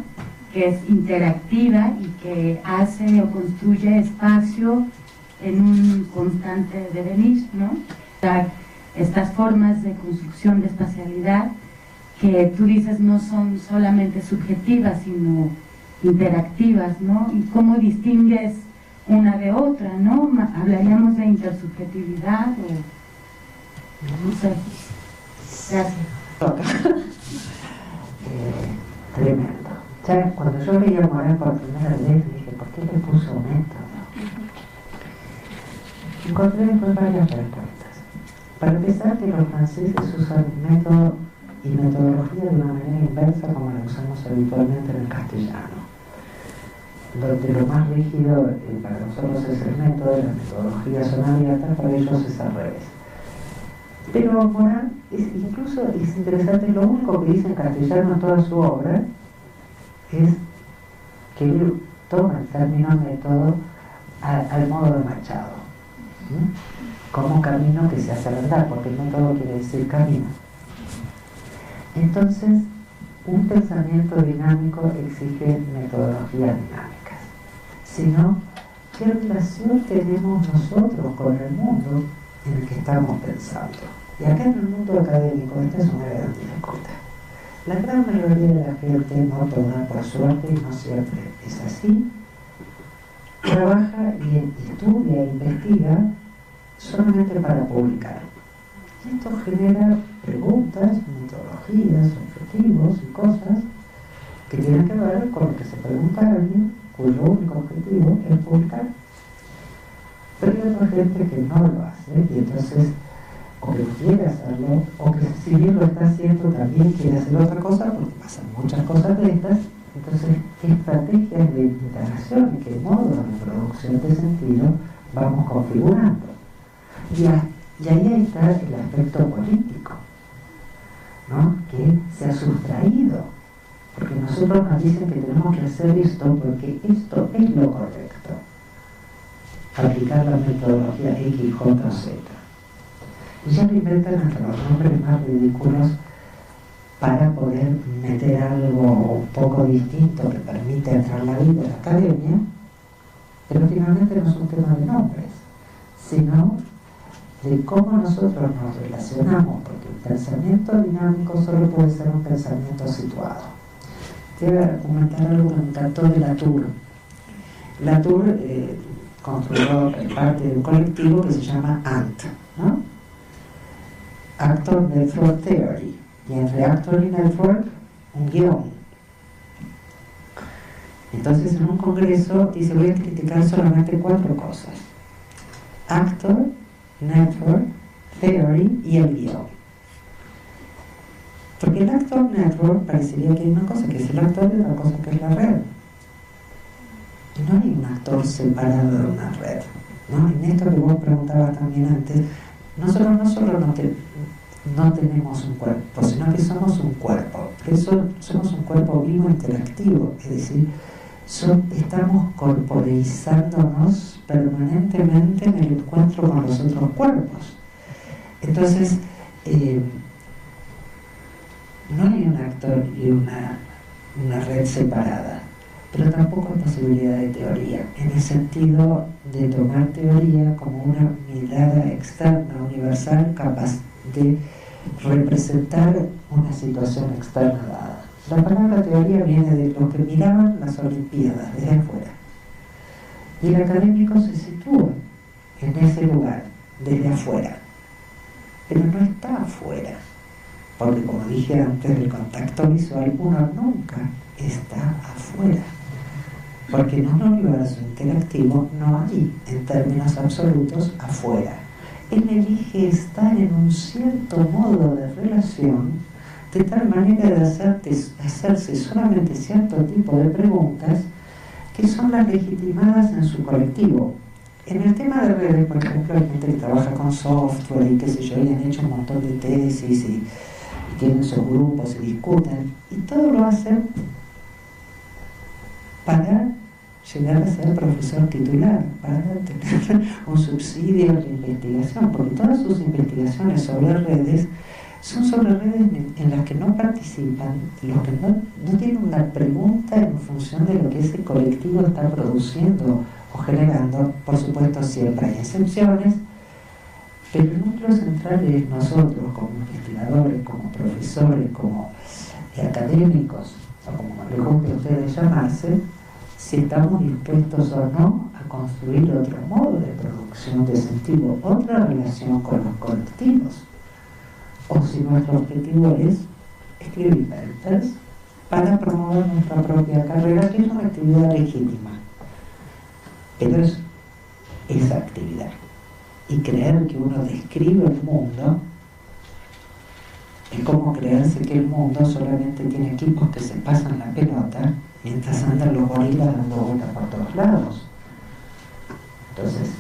que es interactiva y que hace o construye espacio en un constante devenir, ¿no? Estas formas de construcción de espacialidad que tú dices no son solamente subjetivas, sino interactivas, ¿no? Y cómo distingues una de otra, ¿no? Hablaríamos de intersubjetividad o no sé. Gracias. Tremendo. Ya cuando yo leía a Morán por primera vez dije, ¿por qué le puso método? Encontré después varias respuestas. Para empezar, que los franceses usan método y metodología de una manera inversa como la usamos habitualmente en el castellano, donde lo más rígido para nosotros es el método y las metodologías son abiertas, para ellos es al revés. Pero Morán, incluso es interesante, lo único que dice en castellano en toda su obra es que él toma el término método al modo de Machado, como camino que se hace andar, porque método quiere decir camino. Entonces, un pensamiento dinámico exige metodologías dinámicas. Sino, ¿qué relación tenemos nosotros con el mundo en el que estamos pensando? Y acá en el mundo académico esta es una gran dificultad. La gran mayoría de la gente, no toda por suerte y no siempre es así, trabaja y estudia e investiga solamente para publicar. Y esto genera preguntas, metodologías, objetivos y cosas que tienen que ver con lo que se pregunta a alguien cuyo único objetivo es publicar. Pero hay otra gente que no lo hace y entonces o que no quiere hacerlo, o que si bien lo está haciendo también quiere hacer otra cosa, porque pasan muchas cosas de estas. Entonces, ¿qué estrategias de integración y qué modos de producción de sentido vamos configurando? Y ahí está el aspecto político, ¿no? Que se ha sustraído, porque nosotros nos dicen que tenemos que hacer esto porque esto es lo correcto, aplicar la metodología X, Y, Z. Y ya lo inventan hasta los nombres más ridículos para poder meter algo un poco distinto que permite entrar la vida de la academia, pero finalmente no es un tema de nombres, sino de cómo nosotros nos relacionamos, porque el pensamiento dinámico solo puede ser un pensamiento situado. Te voy a comentar algo que me encantó de Latour. Latour construyó parte de un colectivo que se llama ANT, ¿no? Actor Network Theory, y entre Actor y Network un guión. Entonces en un congreso dice: voy a criticar solamente 4 cosas: Actor, Network, Theory y el guión. Porque el Actor Network parecería que hay una cosa que es el actor y otra cosa que es la red. Y no hay un actor separado de una red, ¿no? En esto que vos preguntabas también antes, nosotros no solo no tenemos un cuerpo, sino que somos un cuerpo. Por eso somos un cuerpo vivo interactivo, es decir, estamos corporeizándonos permanentemente en el encuentro con los otros cuerpos. Entonces, no hay un actor y una red separada, pero tampoco hay posibilidad de teoría, en el sentido de tomar teoría como una mirada externa, universal, capaz de representar una situación externa dada. La palabra teoría viene de los que miraban las Olimpiadas desde afuera, y el académico se sitúa en ese lugar, desde afuera, pero no está afuera, porque como dije antes del contacto visual, uno nunca está afuera, porque en un universo interactivo no hay, en términos absolutos, afuera. Él elige estar en un cierto modo de relación, de tal manera de hacerse solamente cierto tipo de preguntas que son las legitimadas en su colectivo. En el tema de redes, por ejemplo, hay gente que trabaja con software y qué sé yo, y han hecho un montón de tesis y tienen sus grupos, se discuten, y todo lo hacen para llegar a ser profesor titular, para tener un subsidio de investigación, porque todas sus investigaciones sobre redes son sobre redes en las que no participan, los que no tienen una pregunta en función de lo que ese colectivo está produciendo o generando. Por supuesto siempre hay excepciones, pero el núcleo central es nosotros como investigadores, como profesores, como académicos, o como les guste a ustedes llamarse, si estamos dispuestos o no a construir otro modo de producción de sentido, otra relación con los colectivos, o si nuestro objetivo es escribir papers para promover nuestra propia carrera, que es una actividad legítima, pero es esa actividad. Y creer que uno describe el mundo es como creerse que el mundo solamente tiene equipos que se pasan la pelota mientras andan los gorilas dando vueltas por todos lados. Entonces,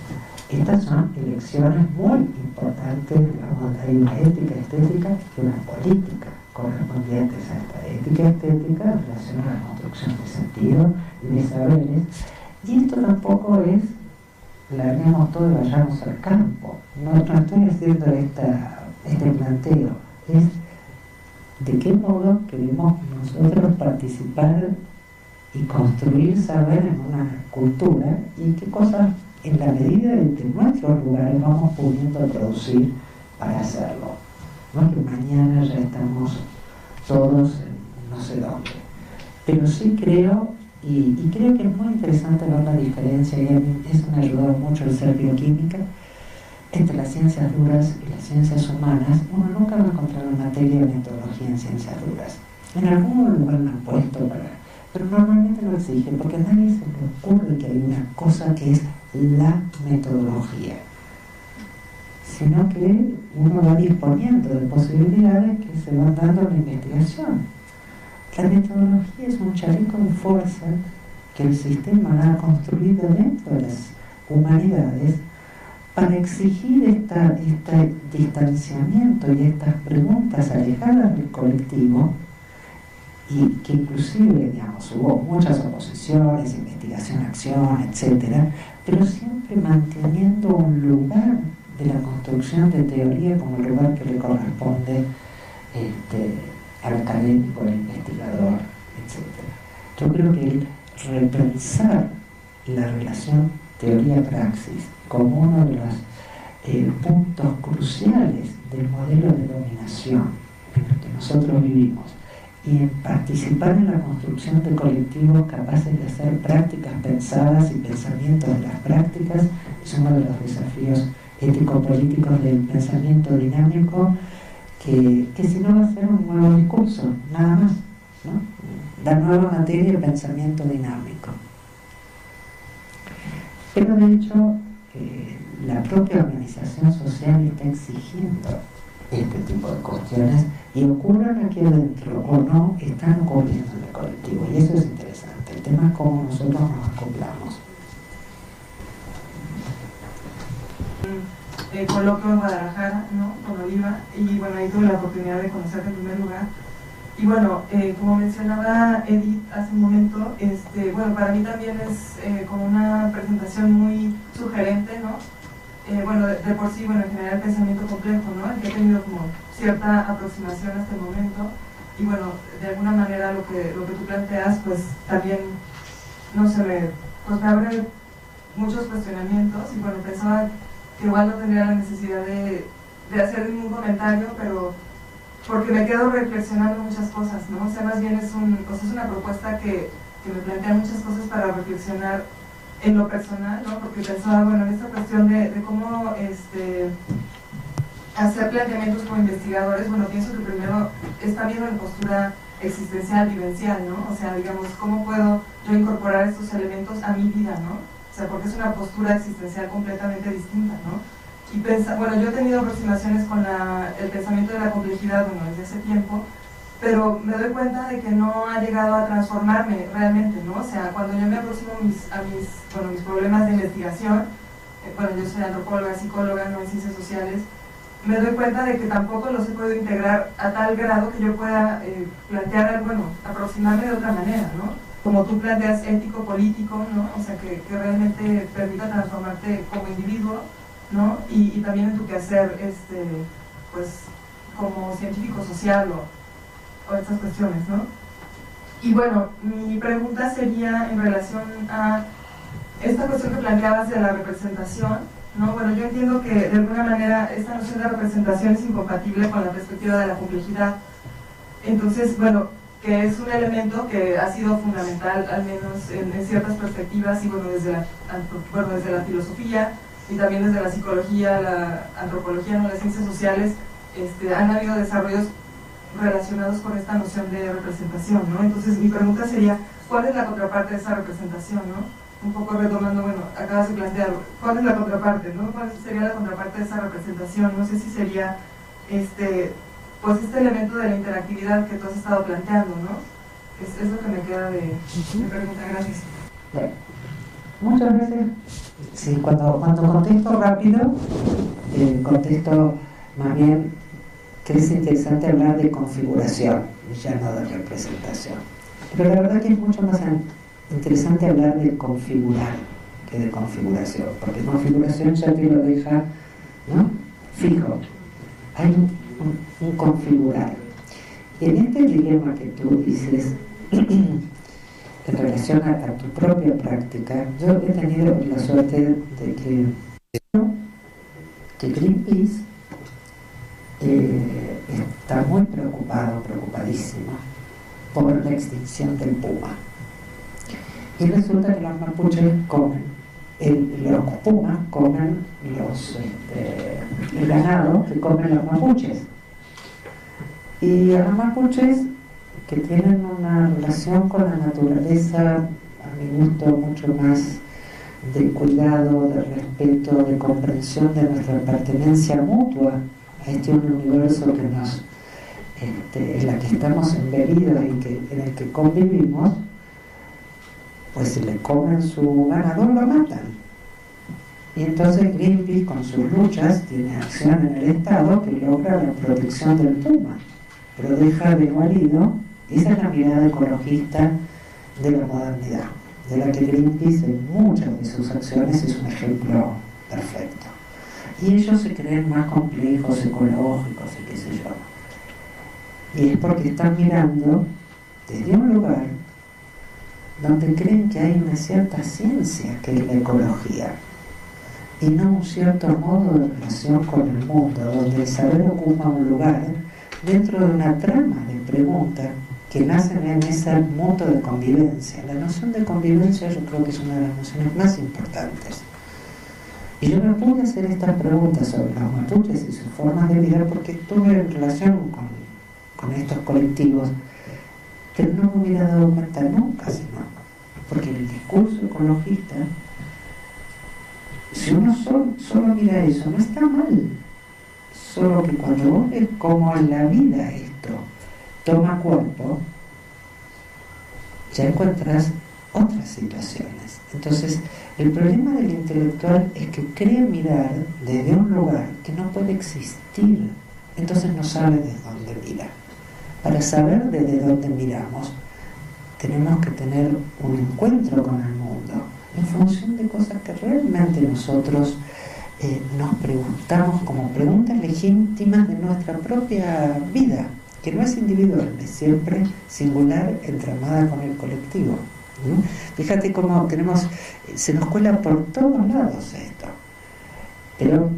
estas son elecciones muy importantes, digamos, hay una ética estética y una política correspondientes a esta ética estética en relación a la construcción de sentido y de saberes, y esto tampoco es larguemos todo y vayamos al campo. No estoy haciendo este planteo, es de qué modo queremos nosotros participar y construir saber en una cultura, y qué cosas en la medida de que nuestros lugares vamos pudiendo producir para hacerlo. No es que mañana ya estamos todos en no sé dónde, pero sí creo, y creo que es muy interesante ver la diferencia, y a mí eso me ha ayudado mucho el ser bioquímica, entre las ciencias duras y las ciencias humanas. Uno nunca va a encontrar una materia de metodología en ciencias duras. En algún lugar lo han puesto pero normalmente lo exigen, porque a nadie se le ocurre que hay una cosa que es la metodología, sino que uno va disponiendo de posibilidades que se van dando en la investigación. La metodología es un chaleco de fuerza que el sistema ha construido dentro de las humanidades para exigir este distanciamiento y estas preguntas alejadas del colectivo, y que inclusive, digamos, hubo muchas oposiciones, investigación, acción, etcétera, pero siempre manteniendo un lugar de la construcción de teoría como el lugar que le corresponde al académico, al investigador, etcétera. Yo creo que el repensar la relación teoría-praxis como uno de los puntos cruciales del modelo de dominación en el que nosotros vivimos, y en participar en la construcción de colectivos capaces de hacer prácticas pensadas y pensamientos de las prácticas, es uno de los desafíos ético-políticos del pensamiento dinámico, que si no va a ser un nuevo discurso, nada más, ¿no? La nueva materia de pensamiento dinámico. Pero de hecho, la propia organización social está exigiendo este tipo de cuestiones, y ocurran aquí adentro o no, están ocurriendo en el colectivo, y eso es interesante. El tema es cómo nosotros nos acoplamos. Coloquio en Guadalajara, ¿no? Con Oliva, y bueno, ahí tuve la oportunidad de conocerte en primer lugar. Y bueno, como mencionaba Edith hace un momento, bueno, para mí también es como una presentación muy sugerente, ¿no? Bueno, de por sí, bueno, en general el pensamiento complejo, ¿no? El que he tenido como cierta aproximación hasta el momento, y bueno, de alguna manera lo que tú planteas, pues también, no sé, pues me abre muchos cuestionamientos, y bueno, pensaba que igual no tendría la necesidad de hacer ningún comentario, pero porque me quedo reflexionando muchas cosas, ¿no? O sea, más bien es una propuesta que me plantea muchas cosas para reflexionar en lo personal, ¿no? Porque pensaba, bueno, en esta cuestión de cómo hacer planteamientos como investigadores, bueno, pienso que primero está bien en postura existencial, vivencial, ¿no? O sea, digamos, ¿cómo puedo yo incorporar estos elementos a mi vida, ¿no? O sea, porque es una postura existencial completamente distinta, ¿no? Y bueno, yo he tenido aproximaciones con el pensamiento de la complejidad, bueno, desde hace tiempo, pero me doy cuenta de que no ha llegado a transformarme realmente, ¿no? O sea, cuando yo me aproximo a mis problemas de investigación, bueno, yo soy antropóloga, psicóloga, no en ciencias sociales, me doy cuenta de que tampoco los he podido integrar a tal grado que yo pueda plantear, bueno, aproximarme de otra manera, ¿no? Como tú planteas, ético, político, ¿no? O sea, que realmente permita transformarte como individuo, ¿no? Y también en tu quehacer, pues, como científico social o estas cuestiones, ¿no? Y bueno, mi pregunta sería en relación a esta cuestión que planteabas de la representación, ¿no? Bueno, yo entiendo que de alguna manera esta noción de representación es incompatible con la perspectiva de la complejidad. Entonces, bueno, que es un elemento que ha sido fundamental, al menos en ciertas perspectivas, y bueno, desde la filosofía y también desde la psicología, la antropología, ¿no? Las ciencias sociales, han habido desarrollos relacionados con esta noción de representación, ¿no? Entonces mi pregunta sería, ¿cuál es la contraparte de esa representación, ¿no? Un poco retomando, bueno, acabas de plantear, ¿cuál es la contraparte, ¿no? ¿Cuál sería la contraparte de esa representación? No sé si sería, pues este elemento de la interactividad que tú has estado planteando, ¿no? Es lo que me queda de pregunta. Gracias. Bueno, muchas veces, sí, cuando contesto rápido, contesto más bien que es interesante hablar de configuración y ya no de representación. Pero la verdad que es mucho más interesante hablar de configurar que de configuración, porque configuración ya te lo deja, ¿no? Fijo. Hay un configurar. Y en este dilema que tú dices, en relación a tu propia práctica, yo he tenido la suerte de que Greenpeace está muy preocupadísimo por la extinción del puma. Y resulta que los mapuches comen, los pumas comen el ganado que comen los mapuches. Y a los mapuches, que tienen una relación con la naturaleza, a mi gusto, mucho más de cuidado, de respeto, de comprensión de nuestra pertenencia mutua a este universo que nos, en la que estamos embebidos y en el que convivimos, pues si le comen su ganador lo matan. Y entonces Greenpeace con sus luchas tiene acción en el Estado que logra la protección del puma, pero deja desvalido, esa es la mirada ecologista de la modernidad, de la que Greenpeace en muchas de sus acciones es un ejemplo perfecto. Y ellos se creen más complejos, ecológicos y qué sé yo. Y es porque están mirando desde un lugar donde creen que hay una cierta ciencia que es la ecología y no un cierto modo de relación con el mundo, donde el saber ocupa un lugar dentro de una trama de preguntas que nacen en ese mundo de convivencia. La noción de convivencia yo creo que es una de las nociones más importantes. Y yo me pude hacer estas preguntas sobre los mapuches y sus formas de vida porque estuve en relación con estos colectivos, pero no me hubiera dado cuenta nunca, sino porque el discurso ecologista, si uno solo mira eso, no está mal. Solo que cuando vos ves cómo en la vida esto toma cuerpo, ya encuentras otras situaciones. Entonces, el problema del intelectual es que cree mirar desde un lugar que no puede existir. Entonces no sabe desde dónde mira. Para saber desde dónde miramos, tenemos que tener un encuentro con el mundo en función de cosas que realmente nosotros nos preguntamos como preguntas legítimas de nuestra propia vida, que no es individual, es siempre singular, entramada con el colectivo. Fíjate cómo se nos cuela por todos lados esto. Pero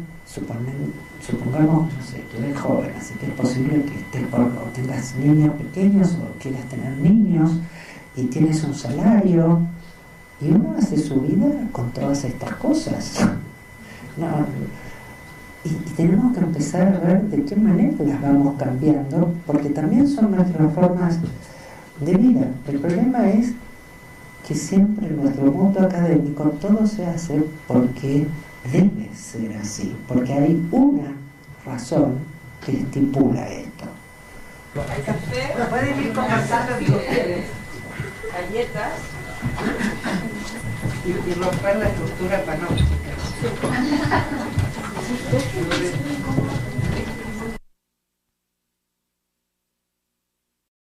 supongamos, no sé, tú eres joven, así que es posible que tengas niños pequeños o quieras tener niños y tienes un salario y uno hace su vida con todas estas cosas. Y tenemos que empezar a ver de qué manera las vamos cambiando, porque también son nuestras formas de vida. El problema es que siempre en nuestro mundo académico todo se hace porque debe ser así, porque hay una razón que estipula esto. Hay café, pueden ir conversando entre ustedes, galletas y romper la estructura panóptica.